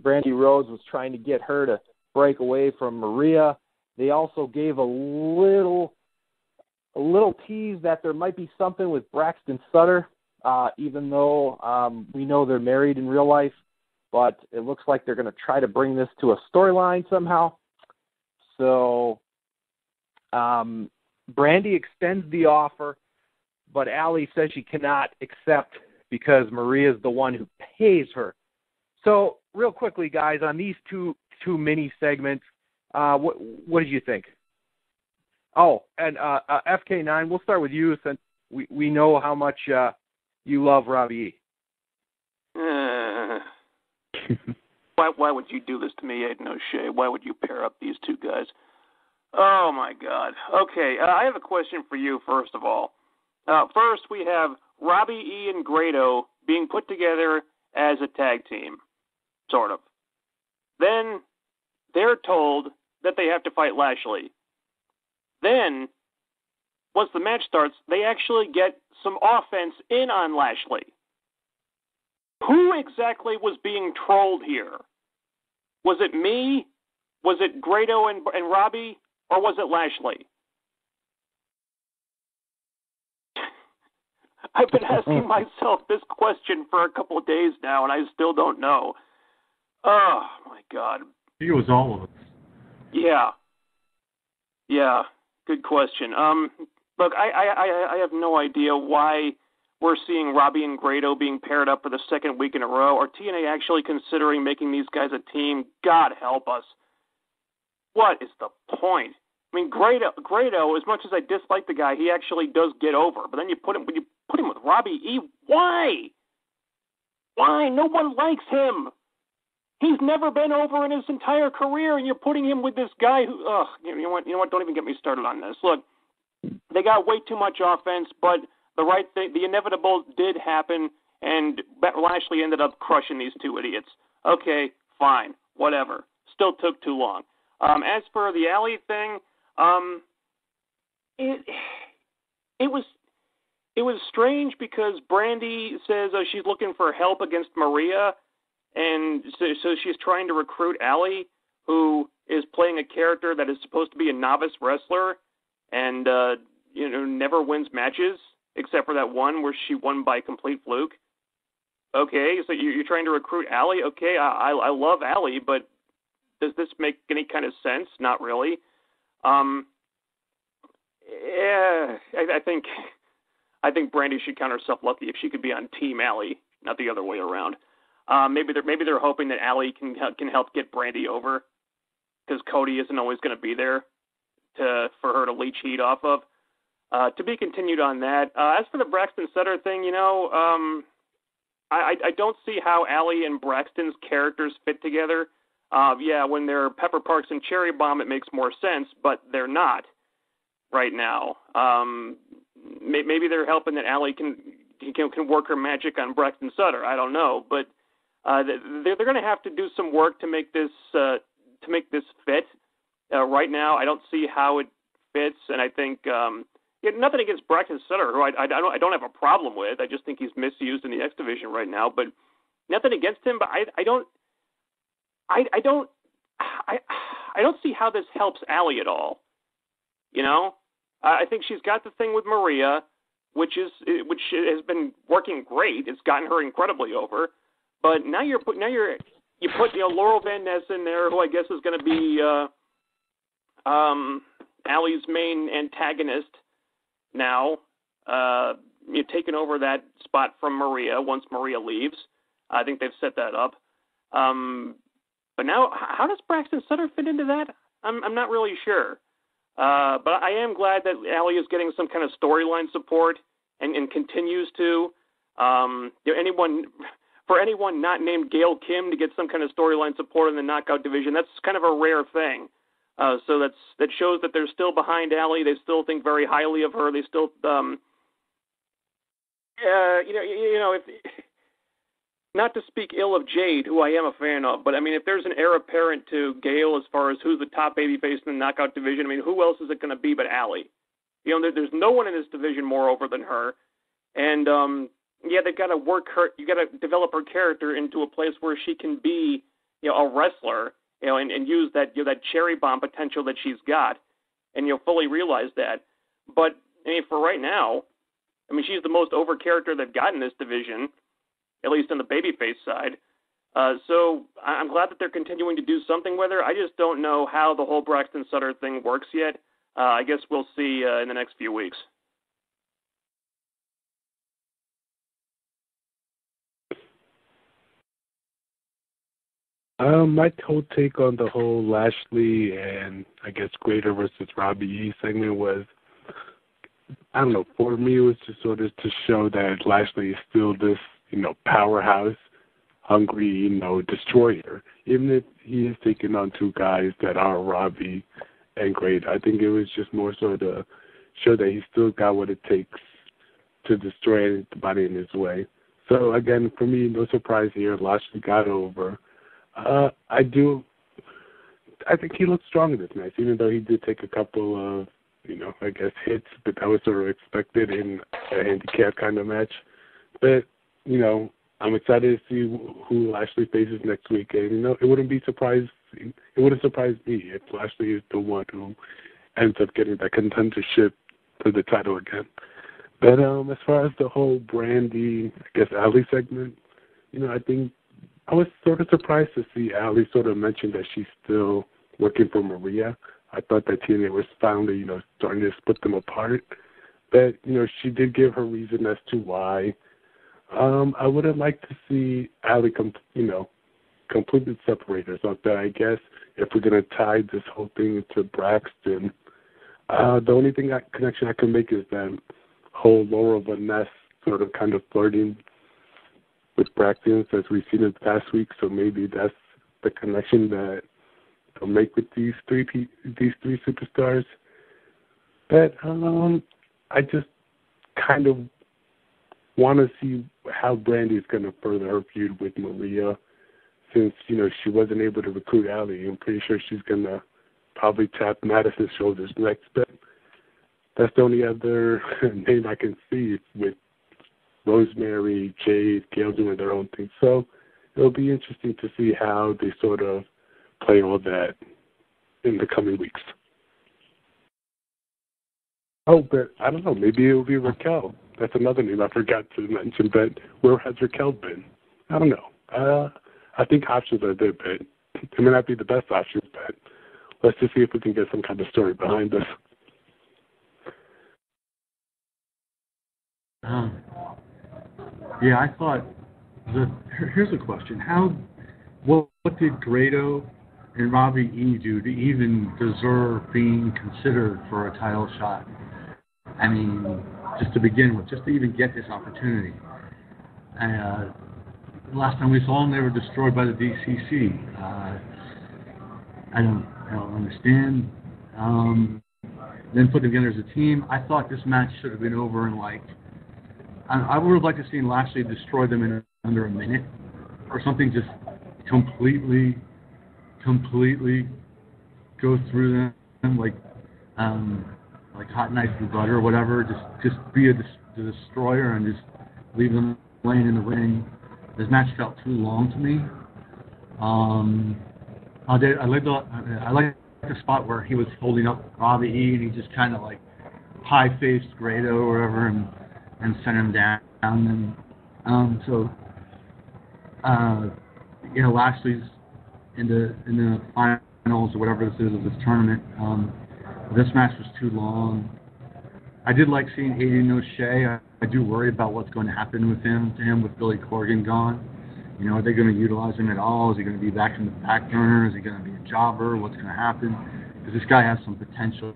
Brandy Rhodes was trying to get her to break away from Maria. They also gave a little tease that there might be something with Braxton Sutter, even though we know they're married in real life. But it looks like they're going to try to bring this to a storyline somehow. So Brandy extends the offer, but Allie says she cannot accept because Maria is the one who pays her. So real quickly, guys, on these two mini segments, what did you think? Oh, and FK9, we'll start with you since we know how much you love Robbie E. Why would you do this to me, Aiden O'Shea? Why would you pair up these two guys? Oh, my God. Okay, I have a question for you, first of all. First, we have Robbie E. and Grado being put together as a tag team, sort of. Then they're told that they have to fight Lashley. Then, once the match starts, they actually get some offense in on Lashley. Who exactly was being trolled here? Was it me? Was it Grado and Robbie? Or was it Lashley? I've been asking myself this question for a couple of days now, and I still don't know. Oh, my God. I think it was all of us. Yeah. Good question. Look, I have no idea why we're seeing Robbie and Grado being paired up for the second week in a row. Are TNA actually considering making these guys a team? God help us. What is the point? I mean, Grado, as much as I dislike the guy, he actually does get over. But then you put him with Robbie E. Why? No one likes him. He's never been over in his entire career, and you're putting him with this guy who, you know what? Don't even get me started on this. Look, they got way too much offense, but the right thing, the inevitable did happen, and Lashley ended up crushing these two idiots. Okay, fine, whatever. Still took too long. As for the Allie thing, it was strange because Brandy says she's looking for help against Maria, and so she's trying to recruit Allie, who is playing a character that is supposed to be a novice wrestler, and never wins matches except for that one where she won by complete fluke. Okay, so you're trying to recruit Allie. Okay, I love Allie, but does this make any kind of sense? Not really. Yeah, I think Brandy should count herself lucky if she could be on Team Allie, not the other way around. Maybe they're hoping that Allie can help get Brandy over, because Cody isn't always going to be there for her to leech heat off of. To be continued on that. As for the Braxton Sutter thing, I don't see how Allie and Braxton's characters fit together. When they're Pepper Parks and Cherry Bomb, it makes more sense, but they're not right now. Maybe they're helping that Allie can work her magic on Braxton Sutter. I don't know, but they're going to have to do some work to make this fit. Right now, I don't see how it fits, and I think nothing against Braxton Sutter, who I don't have a problem with. I just think he's misused in the X Division right now. But nothing against him. But I don't see how this helps Allie at all. I think she's got the thing with Maria, which has been working great. It's gotten her incredibly over. But now you put Laurel Van Ness in there, who I guess is going to be Allie's main antagonist now. You're taking over that spot from Maria once Maria leaves. I think they've set that up. But now, how does Braxton Sutter fit into that? I'm not really sure. But I am glad that Allie is getting some kind of storyline support and continues to. For anyone not named Gail Kim to get some kind of storyline support in the Knockout division, that's kind of a rare thing. So that shows that they're still behind Allie. They still think very highly of her. They still, if not to speak ill of Jade, who I am a fan of, but I mean, if there's an heir apparent to Gail as far as who's the top babyface in the Knockout division, I mean, who else is it going to be but Allie? There's no one in this division more over than her, and they've got to work her. You got to develop her character into a place where she can be, a wrestler, and use that that cherry bomb potential that she's got, and fully realize that. But I mean, for right now, I mean, she's the most over character they've got in this division, at least on the babyface side. So I'm glad that they're continuing to do something with her. I just don't know how the whole Braxton Sutter thing works yet. I guess we'll see in the next few weeks. My whole take on the whole Lashley and I guess Greater versus Robbie E segment was, I don't know, for me it was just sort of to show that Lashley is still this, powerhouse, hungry, destroyer. Even if he is taking on two guys that are Robbie and Great, I think it was just more so to show that he's still got what it takes to destroy anybody in his way. So again, for me, no surprise here. Lashley got over. I think he looked strong in this match, even though he did take a couple of, hits, but that was sort of expected in a handicap kind of match. But, I'm excited to see who Lashley faces next week. And, it wouldn't surprise me if Lashley is the one who ends up getting that contendership to the title again. But as far as the whole Brandy, Allie segment, I think I was sort of surprised to see Allie sort of mention that she's still working for Maria. I thought that TNA was finally, starting to split them apart. But, she did give her reason as to why. I would have liked to see Allie, completely separate herself. But I guess if we're going to tie this whole thing into Braxton, the only connection I can make is that whole Laurel Van Ness sort of kind of flirting with Braxton as we've seen in the past week. So maybe that's the connection that they'll make with these three superstars. But I just kind of want to see how Brandi's going to further her feud with Maria, since she wasn't able to recruit Allie. I'm pretty sure she's going to probably tap Madison's shoulders next. But that's the only other name I can see, with Rosemary, Jade, Gail doing their own thing. So it'll be interesting to see how they sort of play all that in the coming weeks. Oh, but I don't know. Maybe it'll be Raquel. That's another name I forgot to mention. But where has Raquel been? I don't know. I think options are there, but it may not be the best options. But let's just see if we can get some kind of story behind this. Yeah, I thought here's a question: what did Grado and Robbie E do to even deserve being considered for a title shot? I mean, just to begin with, just to even get this opportunity. And last time we saw them, they were destroyed by the DCC. I don't understand. Then put together as a team. I thought this match should have been over in I would have liked to see Lashley destroy them in under a minute or something. Just completely go through them like hot knife through butter or whatever. Just be the destroyer and just leave them laying in the ring. This match felt too long to me. I like the spot where he was holding up Robbie E and he just kind of like high-faced Grado or whatever and sent him down. And Lashley's in the finals or whatever this is of this tournament. This match was too long. I did like seeing Aiden O'Shea. I do worry about what's going to happen with him with Billy Corgan gone. Are they going to utilize him at all? Is he going to be back in the back burner? Is he going to be a jobber? What's going to happen? Because this guy has some potential,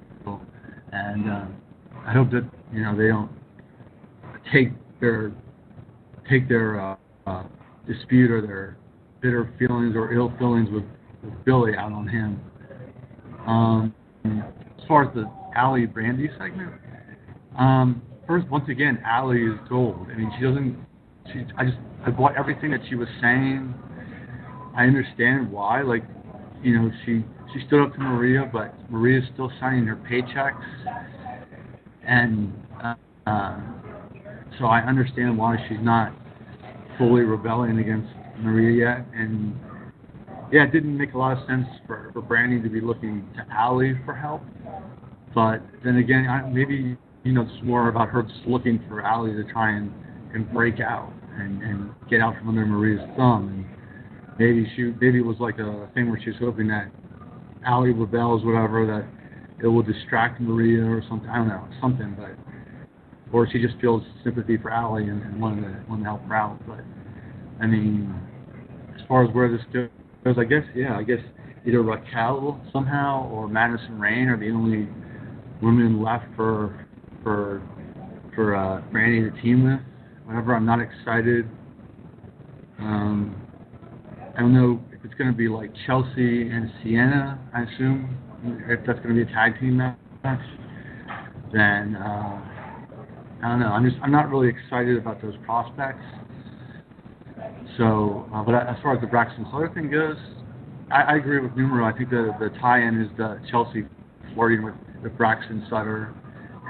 and I hope that they don't take their dispute or their bitter feelings or ill feelings with Billy out on him. As far as the Allie Brandi segment, first, once again, Allie is gold. I mean, I bought everything that she was saying. I understand why. She stood up to Maria, but Maria's still signing her paychecks. And so I understand why she's not fully rebelling against Maria yet. And yeah, it didn't make a lot of sense for Brandi to be looking to Allie for help. But then again, maybe it's more about her just looking for Allie to try and break out and get out from under Maria's thumb. And maybe it was like a thing where she's hoping that Allie rebels, whatever, that it will distract Maria or something. I don't know, something. But or she just feels sympathy for Allie and wanted to help her out. But I mean, as far as where this goes, I guess either Raquel somehow or Madison Rayne are the only women left for Brandi to team with. Whenever I'm not excited. I don't know if it's going to be like Chelsea and Sienna, I assume. If that's going to be a tag team match, then I don't know. I'm not really excited about those prospects. So, but as far as the Braxton Sutter thing goes, I agree with Numero. I think the tie-in is the Chelsea flirting with Braxton Sutter,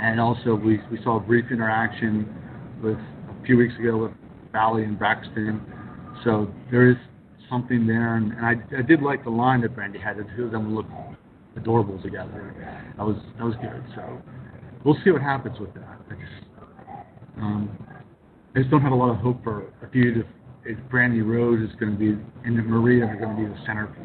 and also we saw a brief interaction with a few weeks ago with Allie and Braxton. So there is something there, and I did like the line that Brandi had. The two of them looked adorable together. That was good. So we'll see what happens with that. I just don't have a lot of hope for a feud if Brandi Rhodes is going to be and Maria are going to be the centerpiece.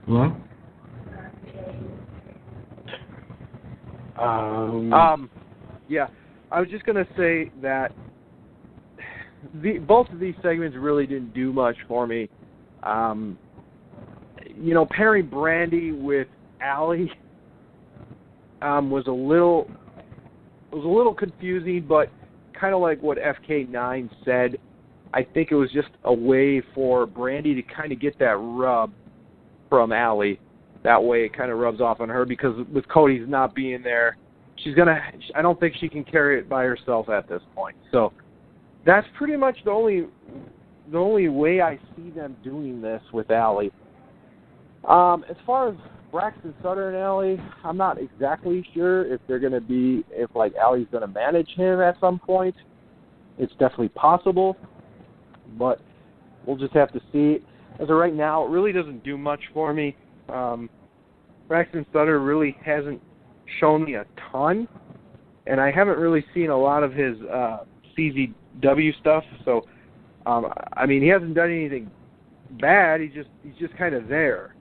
Hello? Yeah. I was just going to say that both of these segments really didn't do much for me. Pairing Brandy with Allie was a little confusing, but kind of like what FK9 said, I think it was just a way for Brandy to kind of get that rub from Allie. That way it kind of rubs off on her, because with Cody's not being there, I don't think she can carry it by herself at this point. So that's pretty much the only way I see them doing this with Allie. As far as Braxton Sutter and Allie, I'm not exactly sure if Allie's going to manage him at some point. It's definitely possible, but we'll just have to see. As of right now, it really doesn't do much for me. Braxton Sutter really hasn't shown me a ton, and I haven't really seen a lot of his CZW stuff. So, he hasn't done anything bad. He's just kind of there.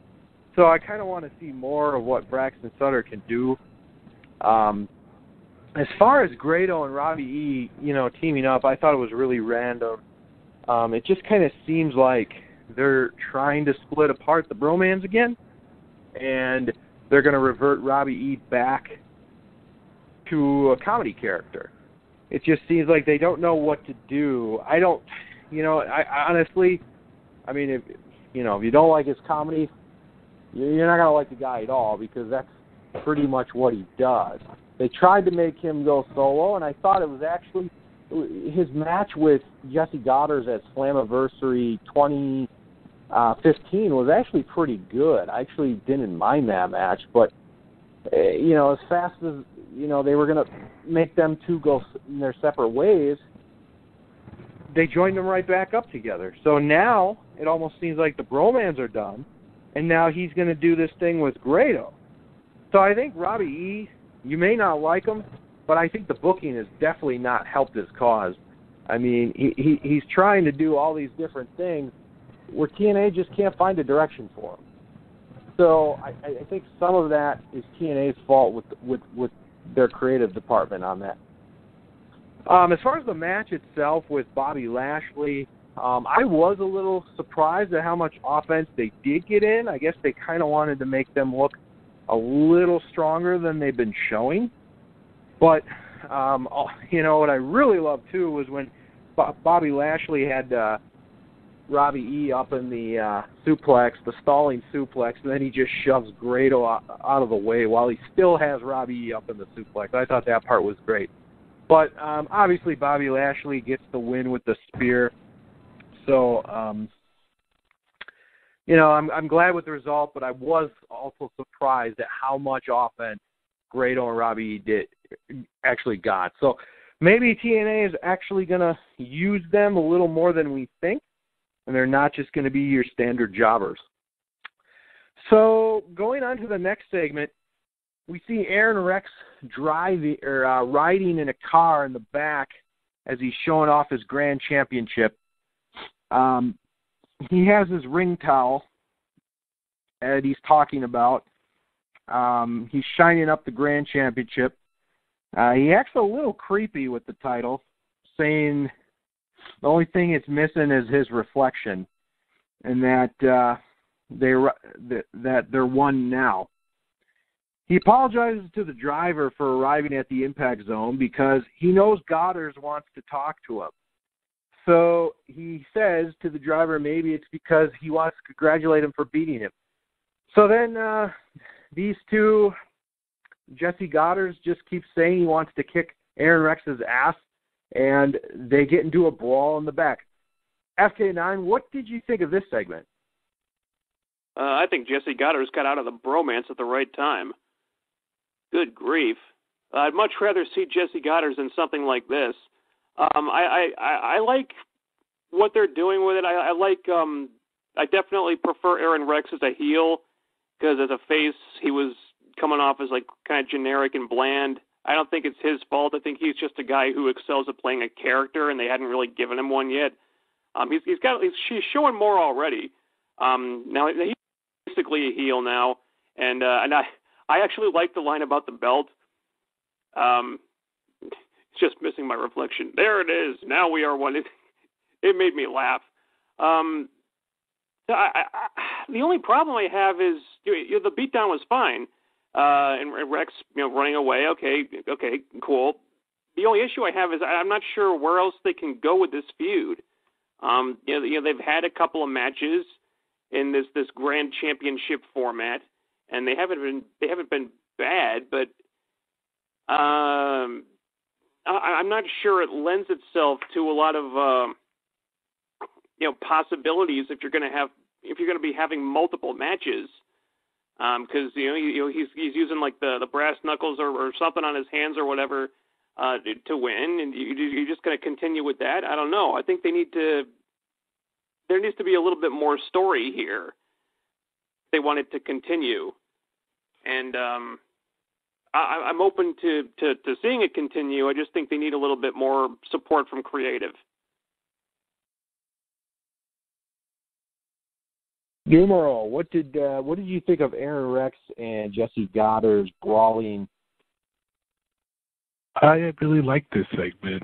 So I kind of want to see more of what Braxton Sutter can do. As far as Grado and Robbie E, teaming up, I thought it was really random. It just kind of seems like they're trying to split apart the bromans again, and they're going to revert Robbie E back to a comedy character. It just seems like they don't know what to do. I honestly, if you don't like his comedy, you're not going to like the guy at all, because that's pretty much what he does. They tried to make him go solo, and I thought it was actually his match with Jesse Goddard at Slammiversary 2015 was actually pretty good. I actually didn't mind that match, but as fast as they were going to make them two go in their separate ways, they joined them right back up together. So now it almost seems like the bromans are done, and now he's going to do this thing with Grado. So I think Robbie E, you may not like him, but I think the booking has definitely not helped his cause. He's trying to do all these different things where TNA just can't find a direction for him. So I think some of that is TNA's fault with their creative department on that. As far as the match itself with Bobby Lashley, I was a little surprised at how much offense they did get in. I guess they kind of wanted to make them look a little stronger than they've been showing. But, what I really loved, too, was when Bobby Lashley had Robbie E up in the suplex, the stalling suplex, and then he just shoves Grado out of the way while he still has Robbie E up in the suplex. I thought that part was great. But, obviously, Bobby Lashley gets the win with the spear. So, I'm glad with the result, but I was also surprised at how much offense Grado and Robbie actually got. So maybe TNA is actually going to use them a little more than we think, and they're not just going to be your standard jobbers. So going on to the next segment, we see Aaron Rex riding in a car in the back as he's showing off his grand championship. He has his ring towel that he's talking about. He's shining up the grand championship. He acts a little creepy with the title, saying the only thing it's missing is his reflection, and that they're one now. He apologizes to the driver for arriving at the Impact Zone because he knows Goddard wants to talk to him. So he says to the driver maybe it's because he wants to congratulate him for beating him. So then these two, Jesse Goddard just keeps saying he wants to kick Aaron Rex's ass, and they get into a brawl in the back. FK9, what did you think of this segment? I think Jesse Goddard's got out of the bromance at the right time. Good grief. I'd much rather see Jesse Goddard than something like this. I like what they're doing with it. I definitely prefer Aaron Rex as a heel, because as a face, he was coming off as like kind of generic and bland. I don't think it's his fault. I think he's just a guy who excels at playing a character, and they hadn't really given him one yet. She's showing more already. Now he's basically a heel now, and I actually like the line about the belt. just missing my reflection. There it is. Now we are one. It made me laugh. The only problem I have is the beatdown was fine, and Rex, running away. Okay, cool. The only issue I have is I'm not sure where else they can go with this feud. They've had a couple of matches in this Grand Championship format, and they haven't been bad, but I'm not sure it lends itself to a lot of possibilities if you're going to be having multiple matches, because he's using like the brass knuckles or something on his hands or whatever to win, and you're just going to continue with that. I don't know. I think there needs to be a little bit more story here. They want it to continue, and I'm open to seeing it continue. I just think they need a little bit more support from creative. Numeral, what did you think of Aaron Rex and Jesse Goddard's brawling? I really like this segment.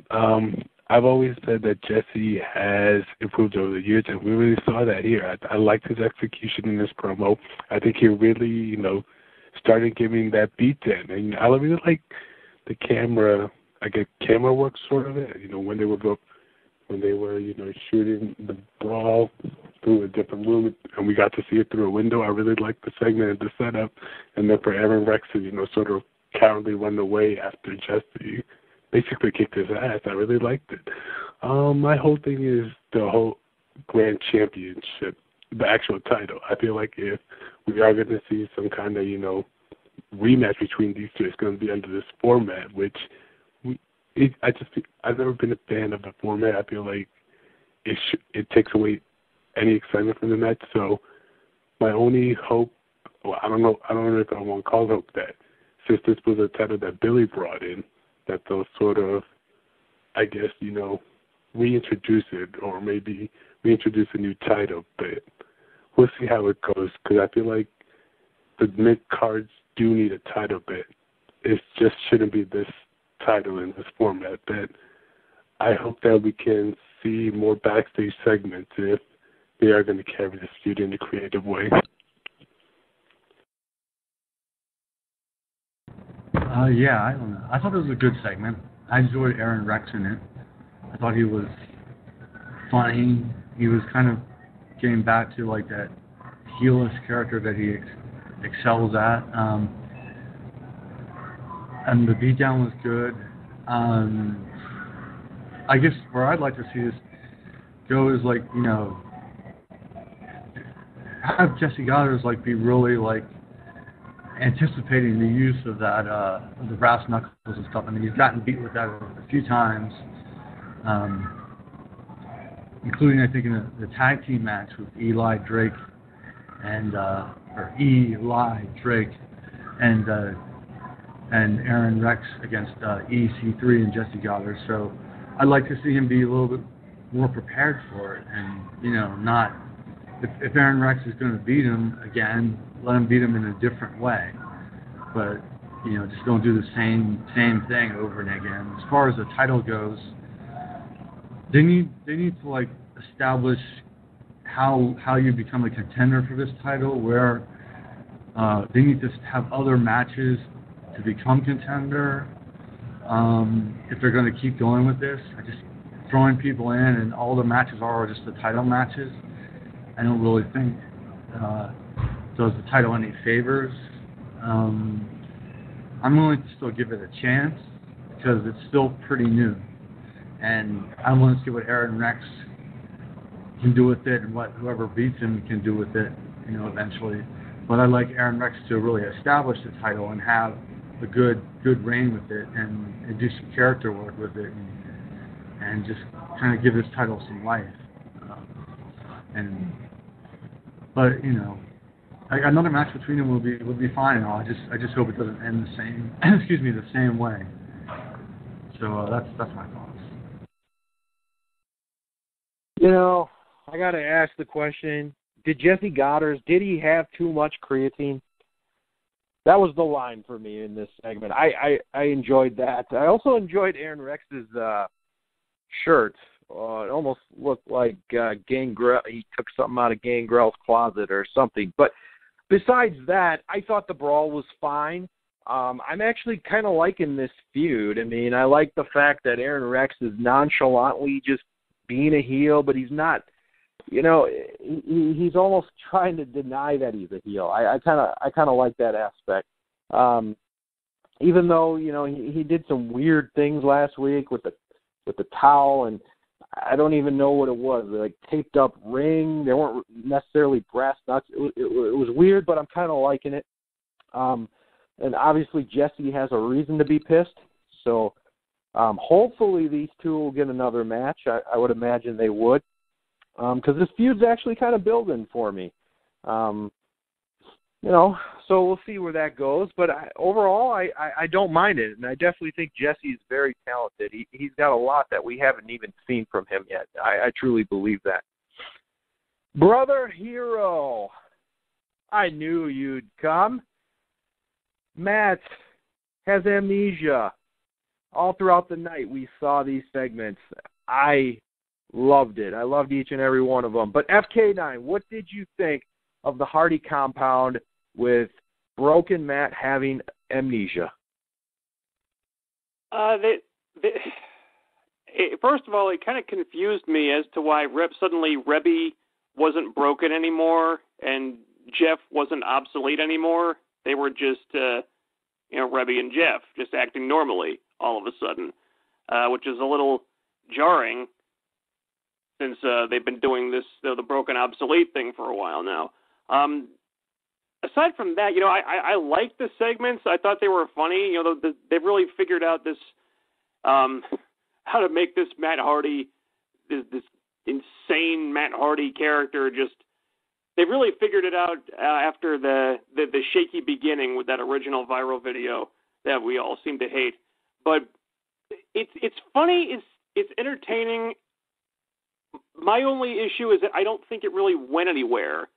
I've always said that Jesse has improved over the years, and we really saw that here. I liked his execution in this promo. I think he really, started giving that beat in. And I really like the camera work sort of it. When they were shooting the brawl through a different room, and we got to see it through a window. I really liked the segment and the setup, and then for Aaron Rex to sort of cowardly run away after Jesse basically kicked his ass. I really liked it. My whole thing is the whole Grand Championship, the actual title. I feel like if we are going to see some kind of rematch between these two, it's going to be under this format, which I've never been a fan of the format. I feel like it takes away any excitement from the match. So my only hope, I don't know if I want to call hope that since this was a title that Billy brought in, that they'll sort of, I guess, reintroduce it, or maybe reintroduce a new title. But we'll see how it goes, because I feel like the mid-cards do need a title, but it just shouldn't be this title in this format. But I hope that we can see more backstage segments if they are going to carry this feud in a creative way. I don't know. I thought it was a good segment. I enjoyed Aaron Rex in it. I thought he was funny. He was kind of getting back to like that heelish character that he excels at. And the beatdown was good. I guess where I'd like to see this go is like, have Jesse Goddard be really anticipating the use of that the brass knuckles and stuff. I mean, he's gotten beat with that a few times, including I think in the tag team match with Eli Drake and Aaron Rex against EC3 and Jesse Goddard. So I'd like to see him be a little bit more prepared for it, and not if Aaron Rex is going to beat him again, let him beat him in a different way. But just don't do the same thing over and again. As far as the title goes, they need to establish how you become a contender for this title, where they need to have other matches to become contender. If they're going to keep going with this, just throwing people in and all the matches are just the title matches, I don't really think does the title any favors. I'm willing to still give it a chance because it's still pretty new, and I want to see what Aaron Rex can do with it and what whoever beats him can do with it, eventually. But I'd like Aaron Rex to really establish the title and have a good reign with it, and do some character work with it, and just kind of give this title some life. But another match between them would be fine and all. I just hope it doesn't end the same the same way. So that's my thoughts. I gotta ask the question: did Jesse Goddard, did he have too much creatine? that was the line for me in this segment. I enjoyed that. I also enjoyed Aaron Rex's shirt. It almost looked like Gangrel. He took something out of Gangrel's closet or something. But besides that, I thought the brawl was fine. I'm actually kind of liking this feud. I mean, I like the fact that Aaron Rex is nonchalantly just being a heel, but he's not. You know, he's almost trying to deny that he's a heel. I kind of like that aspect. Even though he did some weird things last week with the towel, and I don't even know what it was. They like taped up ring. They weren't necessarily brass nuts. It was weird, but I'm kind of liking it. And obviously Jesse has a reason to be pissed. So hopefully these two will get another match. I would imagine they would. Because this feud's actually kind of building for me. So we'll see where that goes. But overall, I don't mind it, and I definitely think Jesse's very talented. He's got a lot that we haven't even seen from him yet. I truly believe that. Brother Hero, I knew you'd come. Matt has amnesia. All throughout the night, we saw these segments. I loved it. I loved each and every one of them. But FK9, what did you think of the Hardy compound with Broken Matt having amnesia? First of all, it kind of confused me as to why suddenly Rebby wasn't broken anymore and Jeff wasn't obsolete anymore. They were just, Rebby and Jeff just acting normally all of a sudden, which is a little jarring since they've been doing this, the broken obsolete thing for a while now. Aside from that, I liked the segments. I thought they were funny. They've really figured out this, how to make this Matt Hardy, this insane Matt Hardy character they really figured it out after the shaky beginning with that original viral video that we all seem to hate. But it's funny, it's entertaining. My only issue is that I don't think it really went anywhere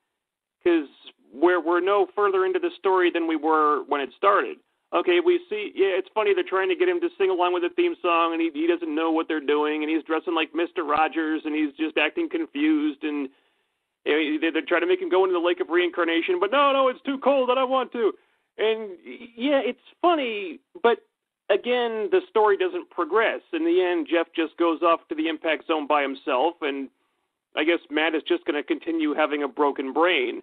because we're no further into the story than we were when it started. Okay, we see, it's funny they're trying to get him to sing along with the theme song, and he doesn't know what they're doing, and he's dressing like Mr. Rogers, and he's just acting confused, and they're trying to make him go into the lake of reincarnation, but no, it's too cold, I don't want to. And yeah, it's funny, but again, the story doesn't progress. In the end, Jeff just goes off to the impact zone by himself, and I guess Matt is just going to continue having a broken brain.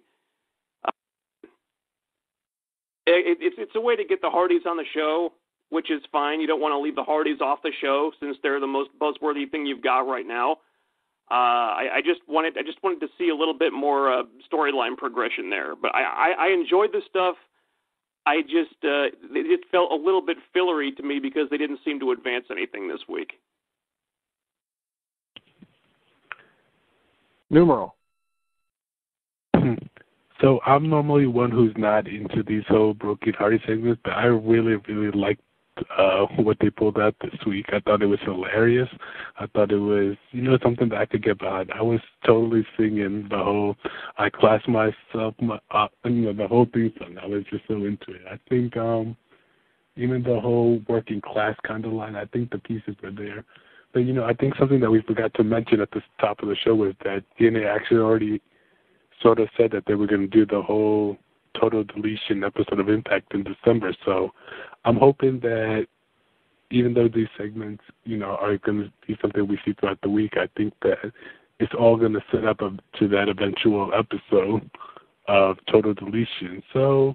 It's a way to get the Hardys on the show, which is fine. You don't want to leave the Hardys off the show since they're the most buzzworthy thing you've got right now. I just wanted to see a little bit more storyline progression there. But I enjoyed the stuff. It felt a little bit fillery to me because they didn't seem to advance anything this week. Numero. So I'm normally one who's not into these whole Broken Hardy segments, but I really, really liked what they pulled out this week. I thought it was hilarious. I thought it was, something that I could get behind. I was totally singing the whole "I class myself," the whole theme song. I was just so into it. I think even the whole working class kind of line, I think the pieces were there. But I think something that we forgot to mention at the top of the show was that TNA actually already sort of said that they were going to do the whole Total Deletion episode of Impact in December. So I'm hoping that even though these segments, are going to be something we see throughout the week, I think that it's all going to set up to that eventual episode of Total Deletion. So,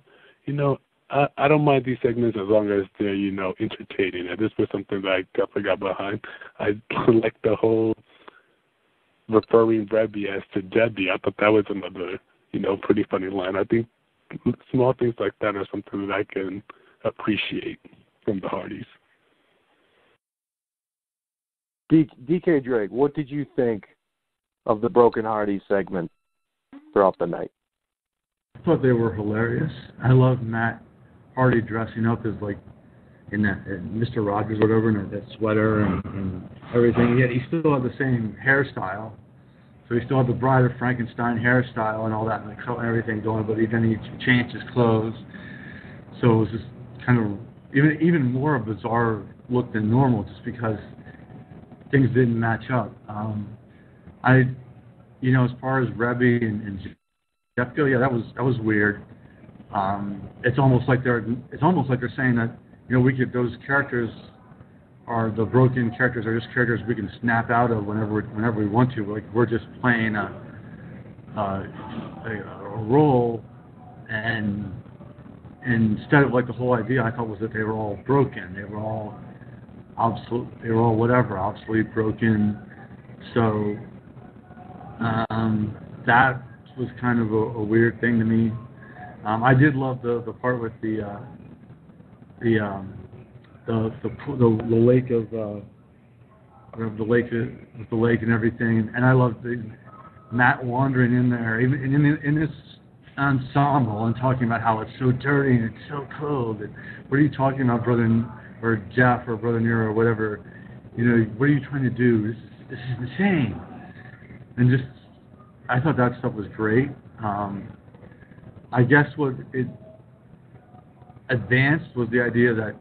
I don't mind these segments as long as they're, entertaining. And this was something that I definitely got behind. I like the whole referring Rebby as to Debbie. I thought that was another, pretty funny line. I think small things like that are something that I can appreciate from the Hardys. DK Drake, what did you think of the Broken Hardy segment throughout the night? I thought they were hilarious. I love Matt Hardy dressing up as in that Mr. Rogers or whatever, and that sweater and everything. Yet he still had the same hairstyle. So he still had the Bride of Frankenstein hairstyle and all that, and everything going, but then he changed his clothes. So it was just kind of even more a bizarre look than normal, just because things didn't match up. As far as Rebby and Jeff go, yeah, that was weird. It's almost like they're saying that those characters are the broken characters are just characters we can snap out of whenever we want to. Like we're just playing a role, and instead of like the whole idea, I thought was that they were all broken. They were all obsolete. They were all whatever, obsolete, broken. So that was kind of a weird thing to me. I did love the part with the lake of the lake and everything, and I loved Matt wandering in there, even in this ensemble, and talking about how it's so dirty and it's so cold. And what are you talking about, brother, or Jeff, or brother Nero, or whatever? What are you trying to do? This is insane. And just, I thought that stuff was great. I guess what it advanced was the idea that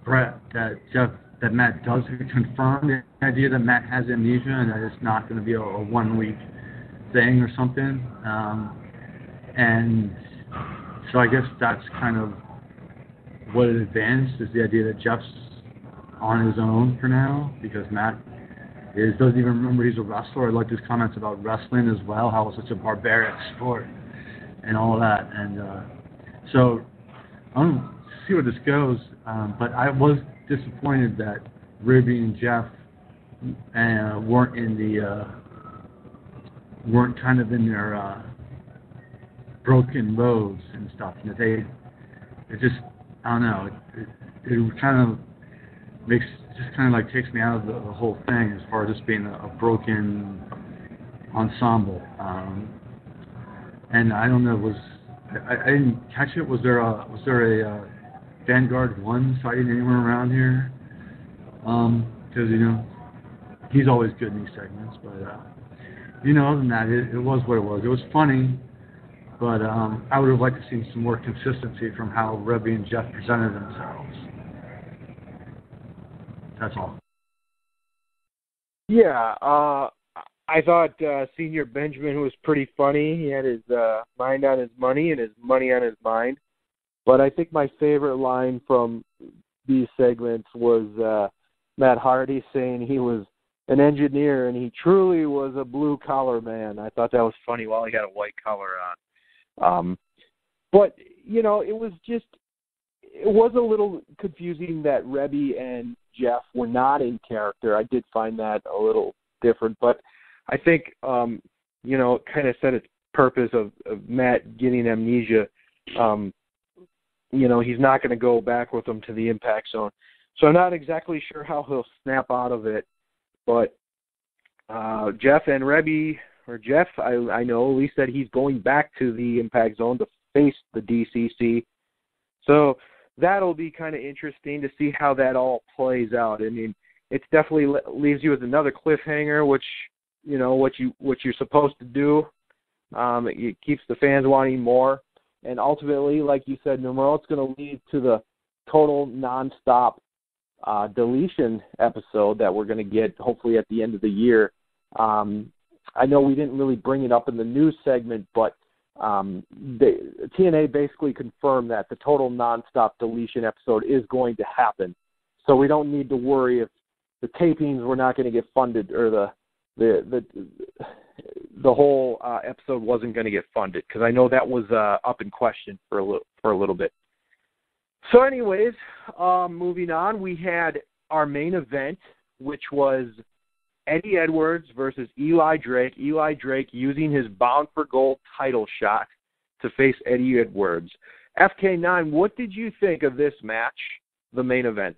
Matt does confirm the idea that Matt has amnesia and that it's not going to be a 1 week thing or something. And so I guess that's kind of what it advanced, is the idea that Jeff's on his own for now, because Matt doesn't even remember he's a wrestler. I liked his comments about wrestling as well, how it's such a barbaric sport and all that. And so I don't know, see where this goes, but I was disappointed that Ruby and Jeff weren't kind of in their broken modes and stuff. It just, I don't know, it kind of takes me out of the whole thing as far as just being a broken ensemble. And I don't know, I didn't catch it. Was there a Vanguard 1 sighting anywhere around here? Because he's always good in these segments. But other than that, it was what it was. It was funny, but I would have liked to see some more consistency from how Rebby and Jeff presented themselves. That's all. Yeah, I thought Senior Benjamin was pretty funny. He had his mind on his money and his money on his mind. But I think my favorite line from these segments was Matt Hardy saying he was an engineer and he truly was a blue-collar man. I thought that was funny while he had a white collar on. But, it was a little confusing that Rebby and Jeff were not in character. I did find that a little different, but I think, it kind of set its purpose of Matt getting amnesia. He's not going to go back with them to the Impact Zone. So I'm not exactly sure how he'll snap out of it, but Jeff and Rebby, or Jeff, I know at least that he's going back to the Impact Zone to face the DCC. So that'll be kind of interesting to see how that all plays out. I mean, it definitely leaves you with another cliffhanger, which, what you're supposed to do. It keeps the fans wanting more. And ultimately, like you said, Numero, it's going to lead to the total nonstop deletion episode that we're going to get hopefully at the end of the year. I know we didn't really bring it up in the news segment, but TNA basically confirmed that the total nonstop deletion episode is going to happen. So we don't need to worry if the tapings were not going to get funded, or the whole episode wasn't going to get funded, because I know that was up in question for a little bit. So anyways, moving on, we had our main event, which was Eddie Edwards versus Eli Drake. Eli Drake using his Bound for Gold title shot to face Eddie Edwards. FK9, what did you think of this match, the main event?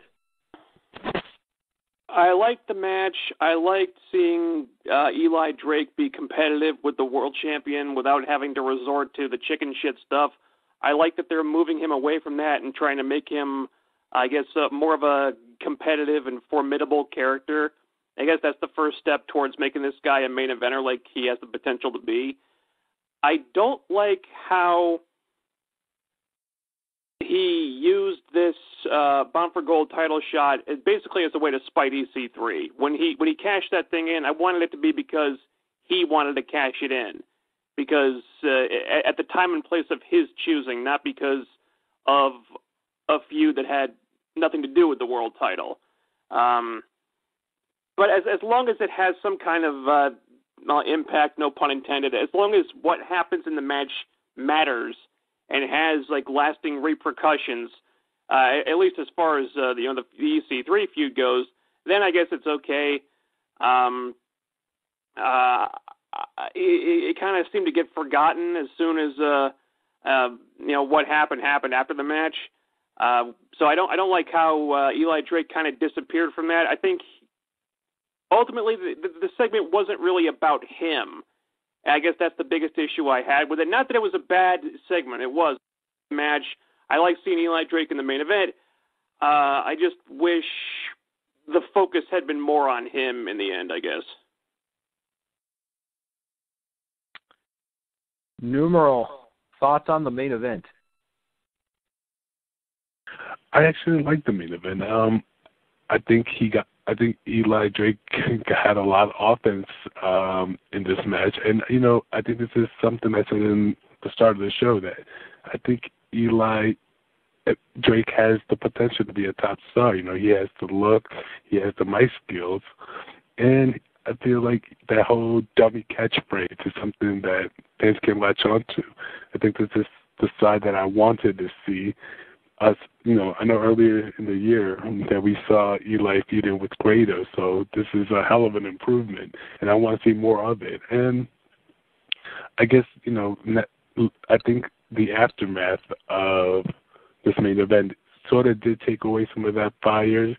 I liked the match. I liked seeing Eli Drake be competitive with the world champion without having to resort to the chicken shit stuff. I like that they're moving him away from that and trying to make him, I guess, more of a competitive and formidable character. I guess that's the first step towards making this guy a main eventer like he has the potential to be. I don't like how he used this Bound for Gold title shot basically as a way to spite EC3. When he cashed that thing in, I wanted it to be because he wanted to cash it in, because at the time and place of his choosing, not because of a feud that had nothing to do with the world title. But as long as it has some kind of impact, no pun intended, as long as what happens in the match matters and has like lasting repercussions, at least as far as the EC3 feud goes, then I guess it's okay. It kind of seemed to get forgotten as soon as what happened after the match. So I don't like how Eli Drake kind of disappeared from that. I think ultimately the segment wasn't really about him. And I guess that's the biggest issue I had with it. Not that it was a bad segment. It was a match. I like seeing Eli Drake in the main event. I just wish the focus had been more on him in the end, I guess. Numeral, thoughts on the main event? I actually like the main event. I think Eli Drake had a lot of offense in this match, and I think this is something I said in the start of the show, that I think Eli Drake has the potential to be a top star. He has the look, he has the mic skills, and I feel like that whole dummy catchphrase is something that fans can latch on to. I think this is the side that I wanted to see us. I know earlier in the year that we saw Eli feuding with Grado, so this is a hell of an improvement, and I want to see more of it. And I guess, I think the aftermath of this main event sort of did take away some of that fire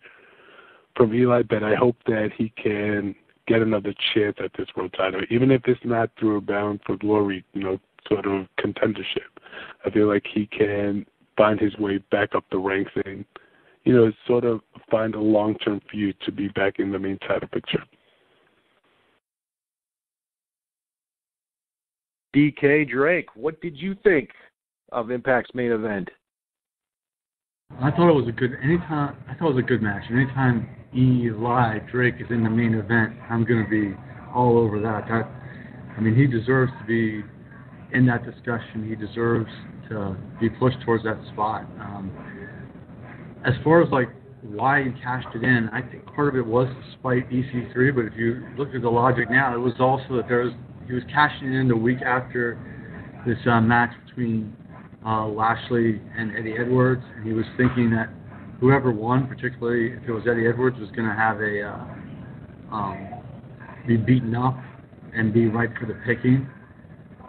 from Eli, but I hope that he can get another chance at this world title, even if it's not through a Bound for Glory, sort of contendership. I feel like he can find his way back up the ranks and, sort of find a long-term feud to be back in the main title picture. DK Drake, what did you think of Impact's main event? I thought it was a good match. Anytime Eli Drake is in the main event, I'm going to be all over that. He deserves to be in that discussion. He deserves to be pushed towards that spot. As far as why he cashed it in, I think part of it was to spite EC3. But if you look at the logic now, it was also that he was cashing in the week after this match between Lashley and Eddie Edwards, and he was thinking that whoever won, particularly if it was Eddie Edwards, was going to have be beaten up and be ripe for the picking.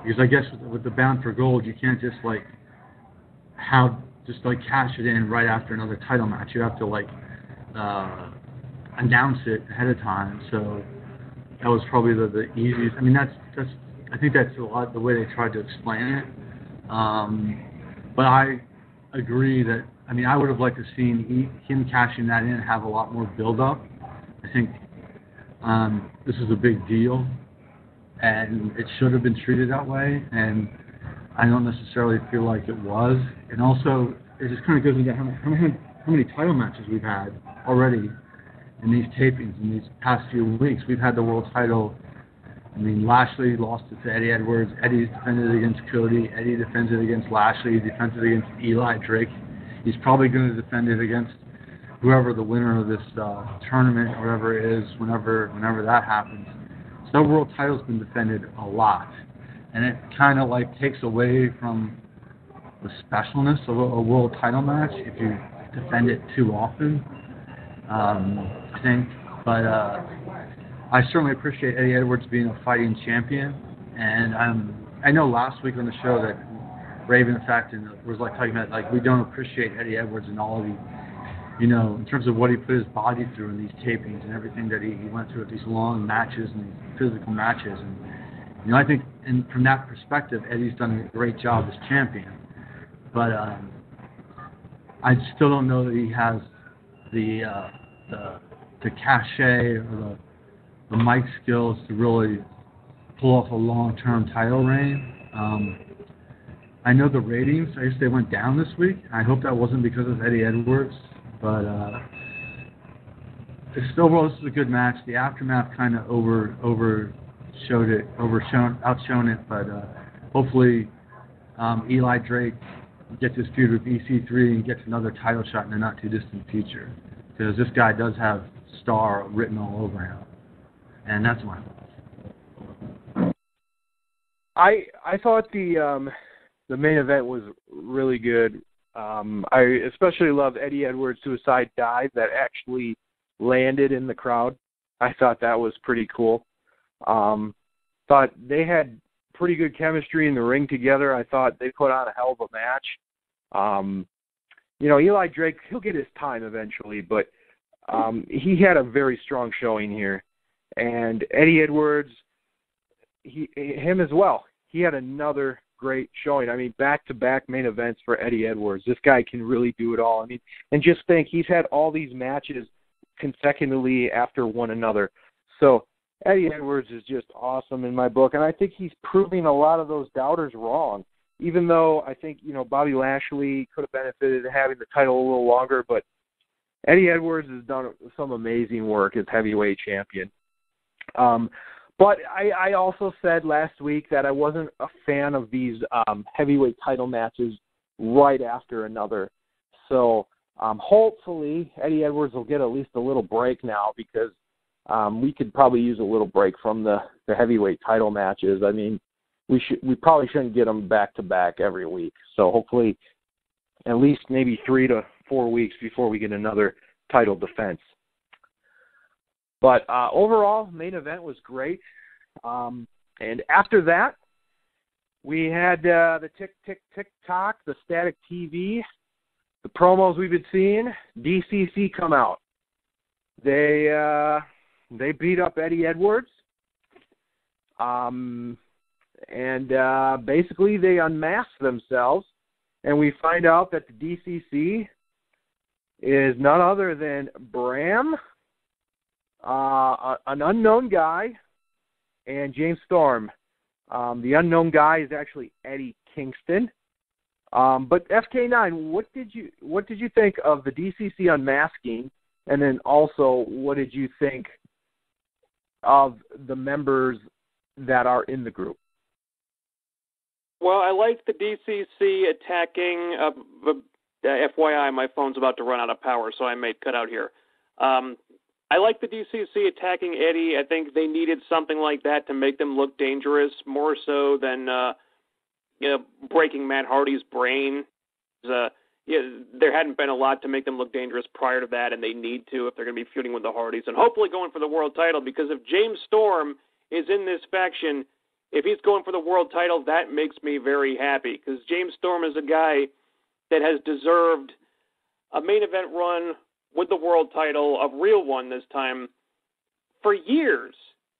Because I guess with the Bound for Gold, you can't just cash it in right after another title match. You have to announce it ahead of time. So that was probably the easiest. I think that's a lot the way they tried to explain it. But I agree that I would have liked to seen him cashing that in and have a lot more build-up. I think this is a big deal, and it should have been treated that way, and I don't necessarily feel like it was. And also, it just kind of goes into how many title matches we've had already in these tapings in these past few weeks. We've had the world title. Lashley lost it to Eddie Edwards. Eddie defended it against Cody. Eddie defends it against Lashley. He defends it against Eli Drake. He's probably going to defend it against whoever the winner of this tournament or whatever it is, whenever that happens. So the world title's been defended a lot. And it kind of takes away from the specialness of a world title match if you defend it too often, I think. But I certainly appreciate Eddie Edwards being a fighting champion. And I know last week on the show that Raven, in fact, was talking about we don't appreciate Eddie Edwards and all of the, in terms of what he put his body through in these tapings and everything that he went through with these long matches and these physical matches. And I think, and from that perspective, Eddie's done a great job as champion. But I still don't know that he has the cachet or the mic skills to really pull off a long-term title reign. I know the ratings, I guess they went down this week. I hope that wasn't because of Eddie Edwards, but it still was a good match. The aftermath kind of outshone it, but hopefully Eli Drake gets his feud with EC3 and gets another title shot in the not too distant future, because this guy does have star written all over him, and that's my hope. I thought the main event was really good. I especially loved Eddie Edwards' suicide dive that actually landed in the crowd. I thought that was pretty cool. Thought they had pretty good chemistry in the ring together. I thought they put on a hell of a match. Eli Drake, he'll get his time eventually, but he had a very strong showing here. And Eddie Edwards, him as well. He had another great showing. I mean, back-to-back main events for Eddie Edwards. This guy can really do it all. I mean, and just think, he's had all these matches consecutively after one another. So Eddie Edwards is just awesome in my book, and I think he's proving a lot of those doubters wrong. Even though I think, Bobby Lashley could have benefited having the title a little longer, but Eddie Edwards has done some amazing work as heavyweight champion. But I also said last week that I wasn't a fan of these heavyweight title matches right after another. So hopefully Eddie Edwards will get at least a little break now, because we could probably use a little break from the heavyweight title matches. I mean, we probably shouldn't get them back-to-back every week. So hopefully at least maybe 3 to 4 weeks before we get another title defense. But overall, main event was great. And after that, we had the tick-tock, the static TV, the promos we've been seeing. DCC come out. They beat up Eddie Edwards. And basically they unmask themselves. And we find out that the DCC is none other than Bram, an unknown guy, and James Storm. The unknown guy is actually Eddie Kingston. But FK9, what did you think of the DCC unmasking, and then also what did you think of the members that are in the group? Well, I liked the DCC attacking. FYI, my phone's about to run out of power, so I may cut out here. I like the DCC attacking Eddie. I think they needed something like that to make them look dangerous, more so than breaking Matt Hardy's brain. There hadn't been a lot to make them look dangerous prior to that, and they need to if they're going to be feuding with the Hardys, and hopefully going for the world title, because if James Storm is in this faction, if he's going for the world title, that makes me very happy, because James Storm is a guy that has deserved a main event run with the world title, a real one this time, for years.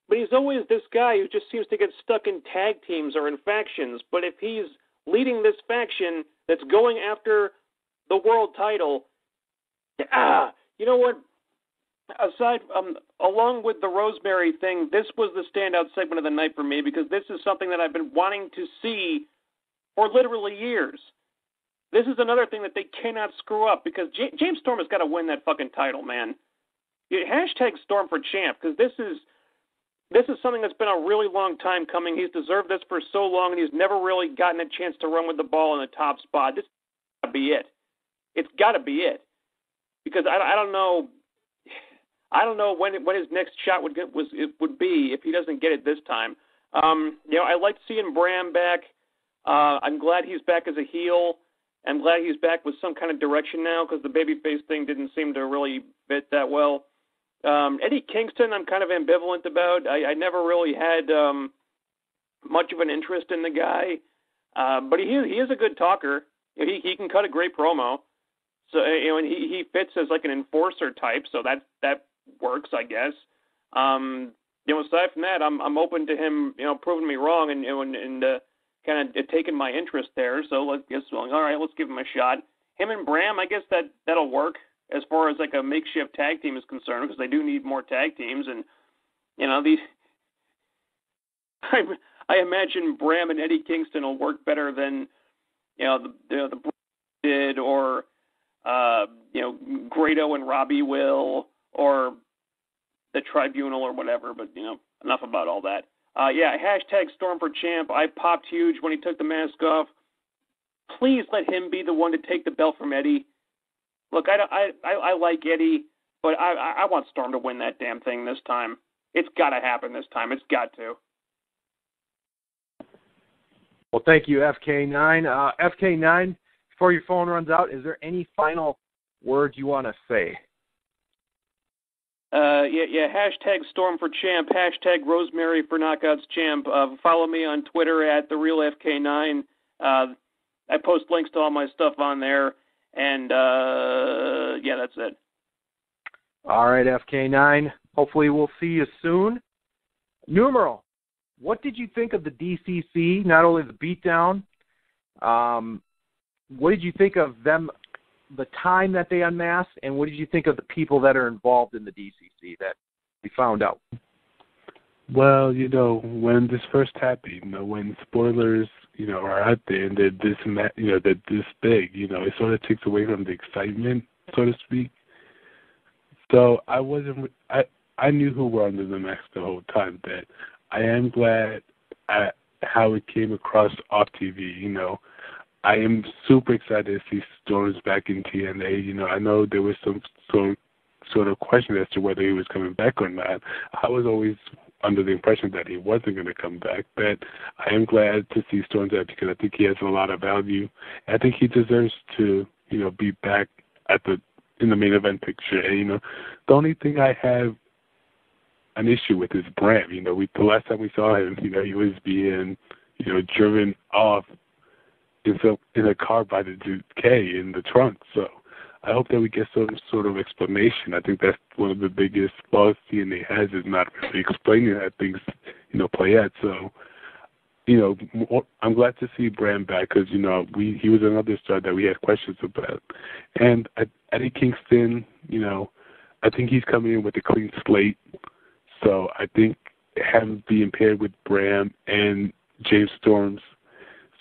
But he's always this guy who just seems to get stuck in tag teams or in factions. But if he's leading this faction that's going after the world title, you know what? Along with the Rosemary thing, this was the standout segment of the night for me, because this is something that I've been wanting to see for literally years. This is another thing that they cannot screw up, because James Storm has got to win that fucking title, man. Hashtag Storm for champ, because this is something that's been a really long time coming. He's deserved this for so long, and he's never really gotten a chance to run with the ball in the top spot. This has got to be it. It's got to be it, because I don't know. I don't know when his next shot would be if he doesn't get it this time. I liked seeing Bram back. I'm glad he's back as a heel. I'm glad he's back with some kind of direction now, because the babyface thing didn't seem to really fit that well. Eddie Kingston, I'm kind of ambivalent about. I never really had much of an interest in the guy, but he is a good talker. He can cut a great promo. So and he fits as like an enforcer type, so that works, I guess. Aside from that, I'm open to him, proving me wrong and kind of taking my interest there. So all right, let's give him a shot. Him and Bram, I guess that'll work as far as like a makeshift tag team is concerned, because they do need more tag teams, and these. I imagine Bram and Eddie Kingston will work better than the did, or Grado and Robbie will, or the Tribunal or whatever. But enough about all that. Hashtag Storm for Champ. I popped huge when he took the mask off. Please let him be the one to take the belt from Eddie. Look, I like Eddie, but I want Storm to win that damn thing this time. It's got to happen this time. It's got to. Well, thank you, FK9. FK9, before your phone runs out, is there any final words you want to say? Hashtag Storm for Champ. Hashtag Rosemary for Knockouts Champ. Follow me on Twitter at TheRealFK9. I post links to all my stuff on there. And, that's it. All right, FK9. Hopefully we'll see you soon. Numeral, what did you think of the DCC, not only the beatdown, what did you think of them, the time that they unmasked, and what did you think of the people that are involved in the DCC that we found out? Well, when this first happened, when spoilers, are out there and they're this, they're this big, it sort of takes away from the excitement, so to speak. So I knew who were under the mask the whole time, but I am glad at how it came across off TV, I am super excited to see Storms back in TNA. I know there was some sort of question as to whether he was coming back or not. I was always under the impression that he wasn't going to come back, but I am glad to see Storms back because I think he has a lot of value. I think he deserves to, be back in the main event picture. And, the only thing I have an issue with is Bram. The last time we saw him, he was being, driven off in a car by the K in the trunk. So I hope that we get some sort of explanation. I think that's one of the biggest flaws TNA has is not really explaining how things, play out. So, I'm glad to see Bram back because, he was another star that we had questions about. And Eddie Kingston, I think he's coming in with a clean slate. So I think him being paired with Bram and James Storms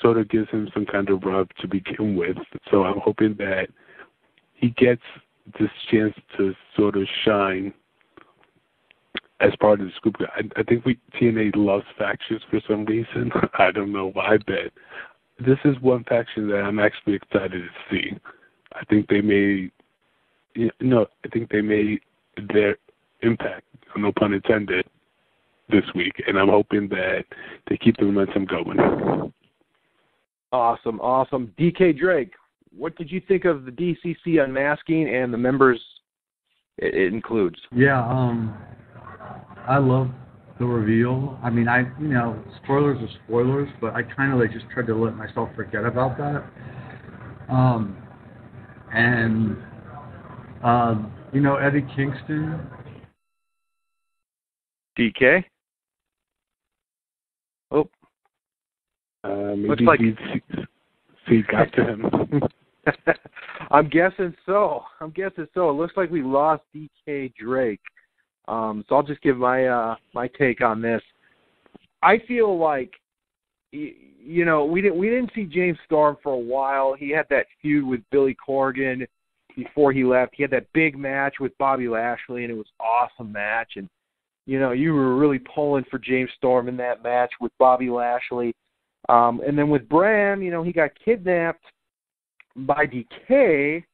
sort of gives him some kind of rub to begin with. So I'm hoping that he gets this chance to sort of shine as part of the group. I think TNA loves factions for some reason. I don't know why, but this is one faction that I'm actually excited to see. I think they made, their impact, no pun intended, this week, and I'm hoping that they keep the momentum going. Awesome. DK Drake, what did you think of the DCC unmasking and the members it includes? Yeah, I love the reveal. I mean, spoilers are spoilers, but I kind of just tried to let myself forget about that. Eddie Kingston. DK? Oh. Maybe he got to him. I'm guessing so. It looks like we lost DK Drake. So I'll just give my take on this. I feel like, we didn't see James Storm for a while. He had that feud with Billy Corgan before he left. He had that big match with Bobby Lashley, and it was an awesome match. And, you were really pulling for James Storm in that match with Bobby Lashley. And then with Bram, he got kidnapped by DK,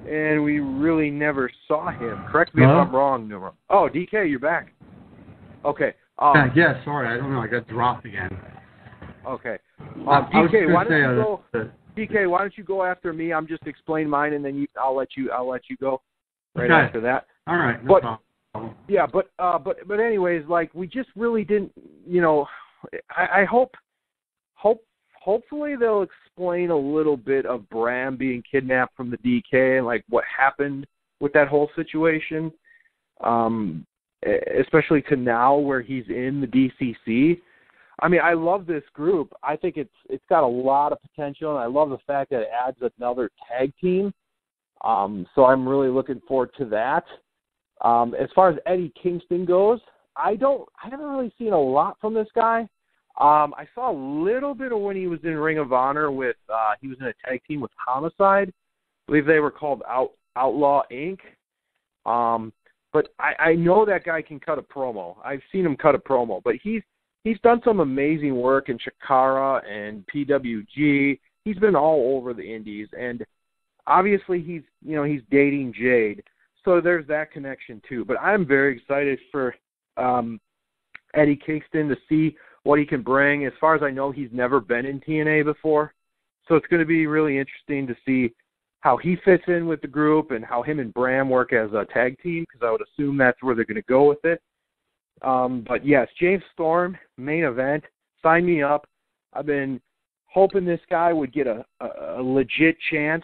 and we really never saw him. Correct me if I'm wrong, Numa. Oh, DK, you're back. Okay. Yeah, sorry, I don't know. I got dropped again. Okay. DK, why don't you go after me? I'm just explain mine, and then I'll let you go right after that. All right. No problem. Yeah, but anyways, we just really didn't. I hopefully they'll explain a little bit of Bram being kidnapped from the DK and what happened with that whole situation, especially to now where he's in the DCC. I mean, I love this group. I think it's got a lot of potential, and I love the fact that it adds another tag team. So I'm really looking forward to that. As far as Eddie Kingston goes, I haven't really seen a lot from this guy. I saw a little bit of when he was in Ring of Honor with, he was in a tag team with Homicide. I believe they were called Outlaw Inc. But I know that guy can cut a promo. I've seen him cut a promo, but he's done some amazing work in Chikara and PWG. He's been all over the indies, and obviously he's dating Jade, so there's that connection too. But I'm very excited for Eddie Kingston to see what he can bring. As far as I know, he's never been in TNA before, so it's going to be really interesting to see how he fits in with the group and how him and Bram work as a tag team, because I would assume that's where they're going to go with it. But yes, James Storm, main event, sign me up. I've been hoping this guy would get a legit chance,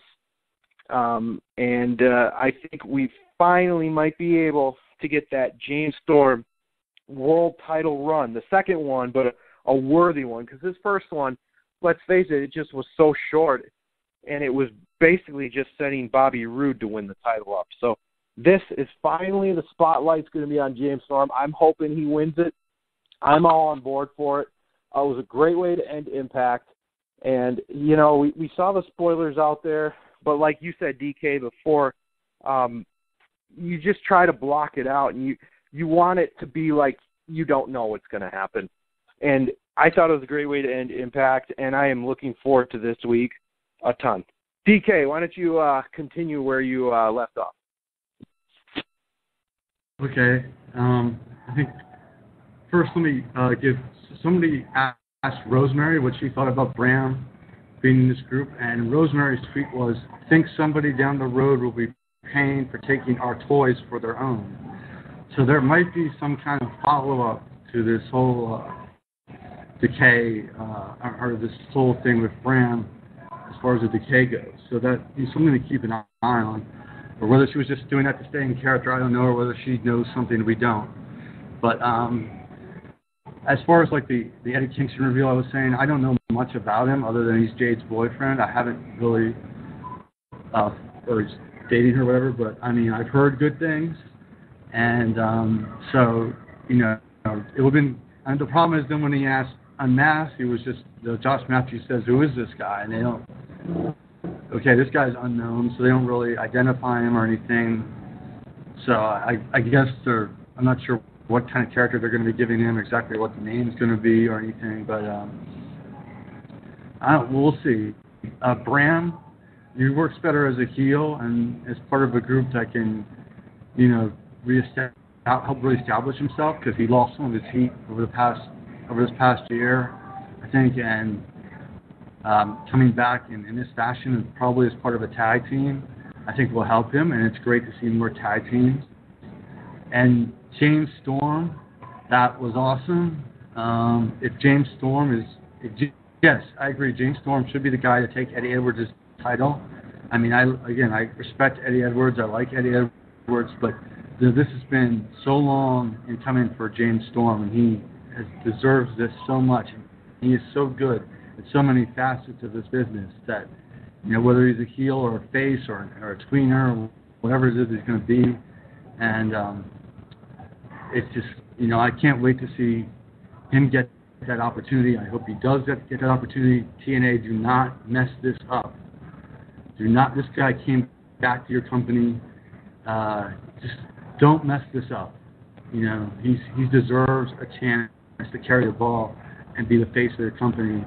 and I think we finally might be able to get that James Storm world title run, the second one, but a worthy one, because this first one, let's face it just was so short, and it was basically just setting Bobby Roode to win the title up. So this is finally, the spotlight's going to be on James Storm. I'm hoping he wins it. I'm all on board for it. It was a great way to end Impact. And, we saw the spoilers out there, but like you said, DK, before, you just try to block it out, and you want it to be like you don't know what's going to happen. And I thought it was a great way to end Impact, and I am looking forward to this week a ton. DK, why don't you continue where you left off? Okay. I think first let me somebody asked Rosemary what she thought about Bram being in this group, and Rosemary's tweet was, "Think somebody down the road will be paying for taking our toys for their own." So there might be some kind of follow-up to this whole Decay, or this whole thing with Bram as far as the Decay goes. So that is something to keep an eye on. Or whether she was just doing that to stay in character, I don't know, or whether she knows something we don't. But as far as like the Eddie Kingston reveal, I was saying, I don't know much about him other than he's Jade's boyfriend. I haven't really, or he's dating her or whatever, but I mean, I've heard good things. And so, it would have been, and the problem is then when he asked Unmasked, he was just, Josh Matthews says, "Who is this guy?" And they don't, okay, this guy's unknown, so they don't really identify him or anything. So I guess I'm not sure what kind of character they're going to be giving him, exactly what the name's going to be or anything, but we'll see. Bram, he works better as a heel and as part of a group that can, help reestablish himself, because he lost some of his heat over this past year, I think, and coming back in this fashion and probably as part of a tag team, I think will help him, and it's great to see more tag teams. And James Storm, that was awesome. If James Storm yes, I agree, James Storm should be the guy to take Eddie Edwards' title. I mean, I respect Eddie Edwards, I like Eddie Edwards, but this has been so long in coming for James Storm, and he deserves this so much. He is so good at so many facets of this business that, whether he's a heel or a face or a tweener or whatever it is he's going to be, and it's just, I can't wait to see him get that opportunity. I hope he does get that opportunity. TNA, do not mess this up. This guy came back to your company. Just don't mess this up. He deserves a chance to carry the ball and be the face of the company.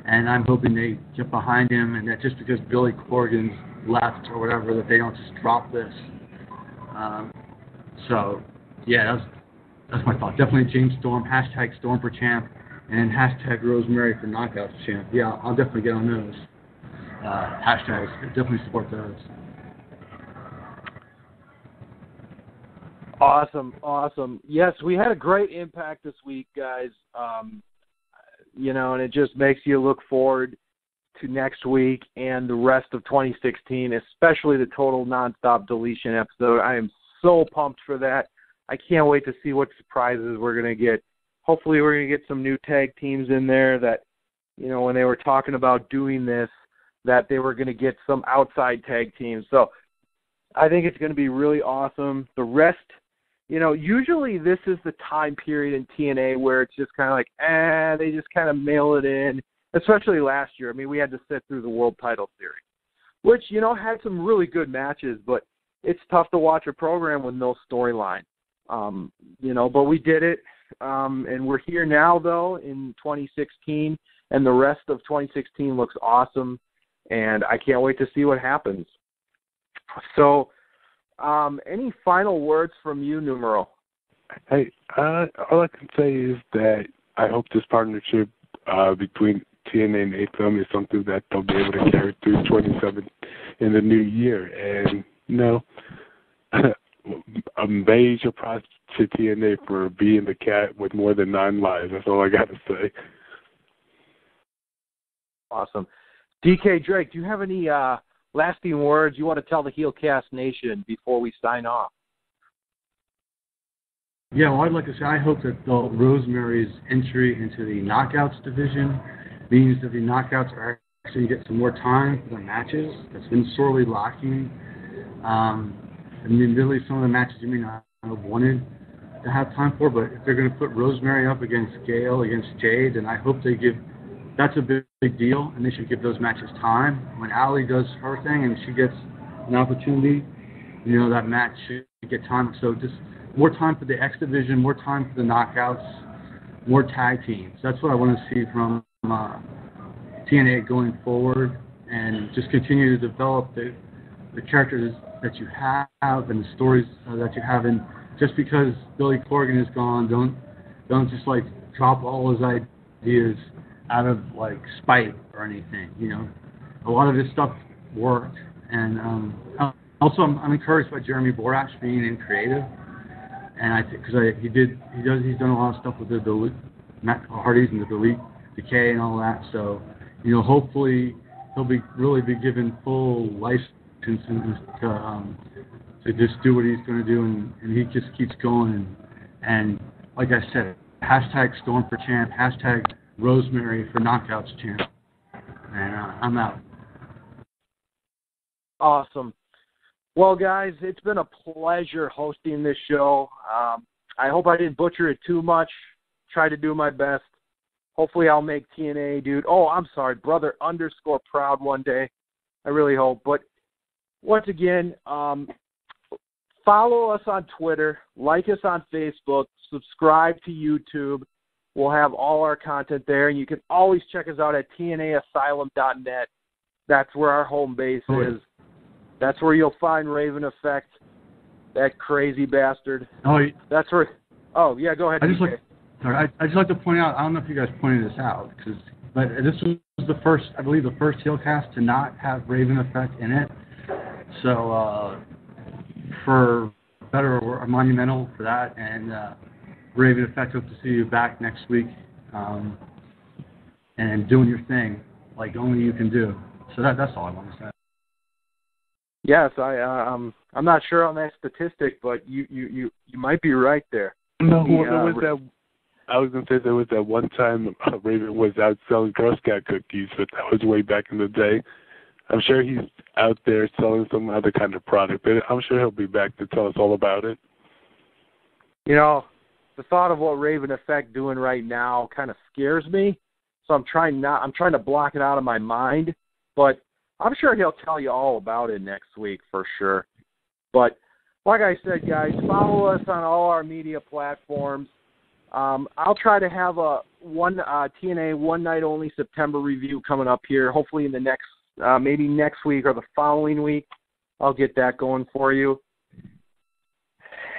And I'm hoping they get behind him, and that just because Billy Corgan's left or whatever, that they don't just drop this. So, yeah, that's my thought. Definitely James Storm, hashtag Storm for champ, and hashtag Rosemary for knockouts champ. Yeah, I'll definitely get on those hashtags. Definitely support those. Awesome. Yes, we had a great Impact this week, guys. And it just makes you look forward to next week and the rest of 2016, especially the Total Nonstop Deletion episode. I am so pumped for that. I can't wait to see what surprises we're going to get. Hopefully we're going to get some new tag teams in there that, when they were talking about doing this, that they were going to get some outside tag teams. So I think it's going to be really awesome. The rest, usually this is the time period in TNA where it's just kind of like, they just kind of mail it in, especially last year. I mean, we had to sit through the World Title Series, which, had some really good matches, but it's tough to watch a program with no storyline. But we did it, and we're here now, though, in 2016, and the rest of 2016 looks awesome, and I can't wait to see what happens. So, any final words from you, Numero? Hey, all I can say is that I hope this partnership between TNA and AFM is something that they'll be able to carry through 27 in the new year. And, a major props to TNA for being the cat with more than 9 lives. That's all I got to say. Awesome. DK Drake, do you have any lasting words you want to tell the Heelcast Nation before we sign off? Yeah, well, I'd like to say I hope that Rosemary's entry into the Knockouts division means that the Knockouts are actually get some more time for the matches. That's been sorely lacking. Really, some of the matches you may not have wanted to have time for, but if they're going to put Rosemary up against Gail, against Jade, then I hope they give. That's a big deal, and they should give those matches time. When Allie does her thing and she gets an opportunity, that match should get time. So just more time for the X Division, more time for the Knockouts, more tag teams. That's what I want to see from TNA going forward, and just continue to develop the characters that you have and the stories that you have. And just because Billy Corgan is gone, don't just drop all his ideas out of spite or anything. A lot of this stuff worked, and also I'm encouraged by Jeremy Borash being in creative, and I think because he's done a lot of stuff with the Matt Hardys and the Delete Decay and all that. So hopefully he'll really be given full license to just do what he's going to do, and he just keeps going. And like I said, #Storm for Champ, #Rosemary for Knockouts Champ. And I'm out. Awesome. Well, guys, it's been a pleasure hosting this show. I hope I didn't butcher it too much. Try to do my best. Hopefully I'll make TNA, dude. Oh, I'm sorry, brother_proud one day. I really hope. But once again, follow us on Twitter, like us on Facebook, subscribe to YouTube. We'll have all our content there, and you can always check us out at TNAasylum.net. That's where our home base is. That's where you'll find Raven Effect, that crazy bastard. That's where. Oh yeah, go ahead. I just like to point out. I don't know if you guys pointed this out, but this was the first, I believe, the first Heelcast to not have Raven Effect in it. So for better or monumental for that, and Raven Effect, hope to see you back next week, and doing your thing like only you can do. So that's all I want to say. Yes, I'm not sure on that statistic, but you might be right there. No, there was that. I was going to say there was that one time Raven was out selling Girl Scout cookies, but that was way back in the day. I'm sure he's out there selling some other kind of product, but I'm sure he'll be back to tell us all about it. The thought of what Raven Effect doing right now kind of scares me, so I'm trying to block it out of my mind, but I'm sure he'll tell you all about it next week for sure. But like I said, guys, follow us on all our media platforms. I'll try to have a TNA one night only September review coming up here, hopefully in the next, maybe next week or the following week. I'll get that going for you.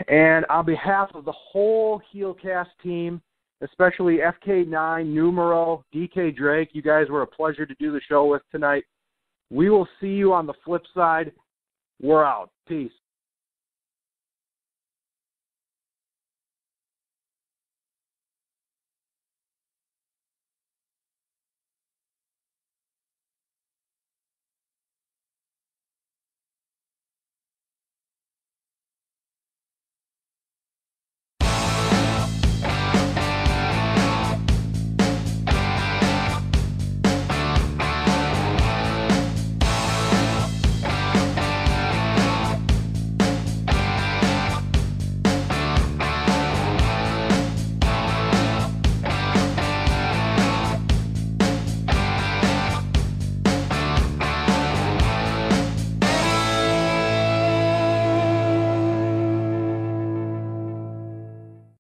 And on behalf of the whole Heelcast team, especially FK9, Numero, DK Drake, you guys were a pleasure to do the show with tonight. We will see you on the flip side. We're out. Peace.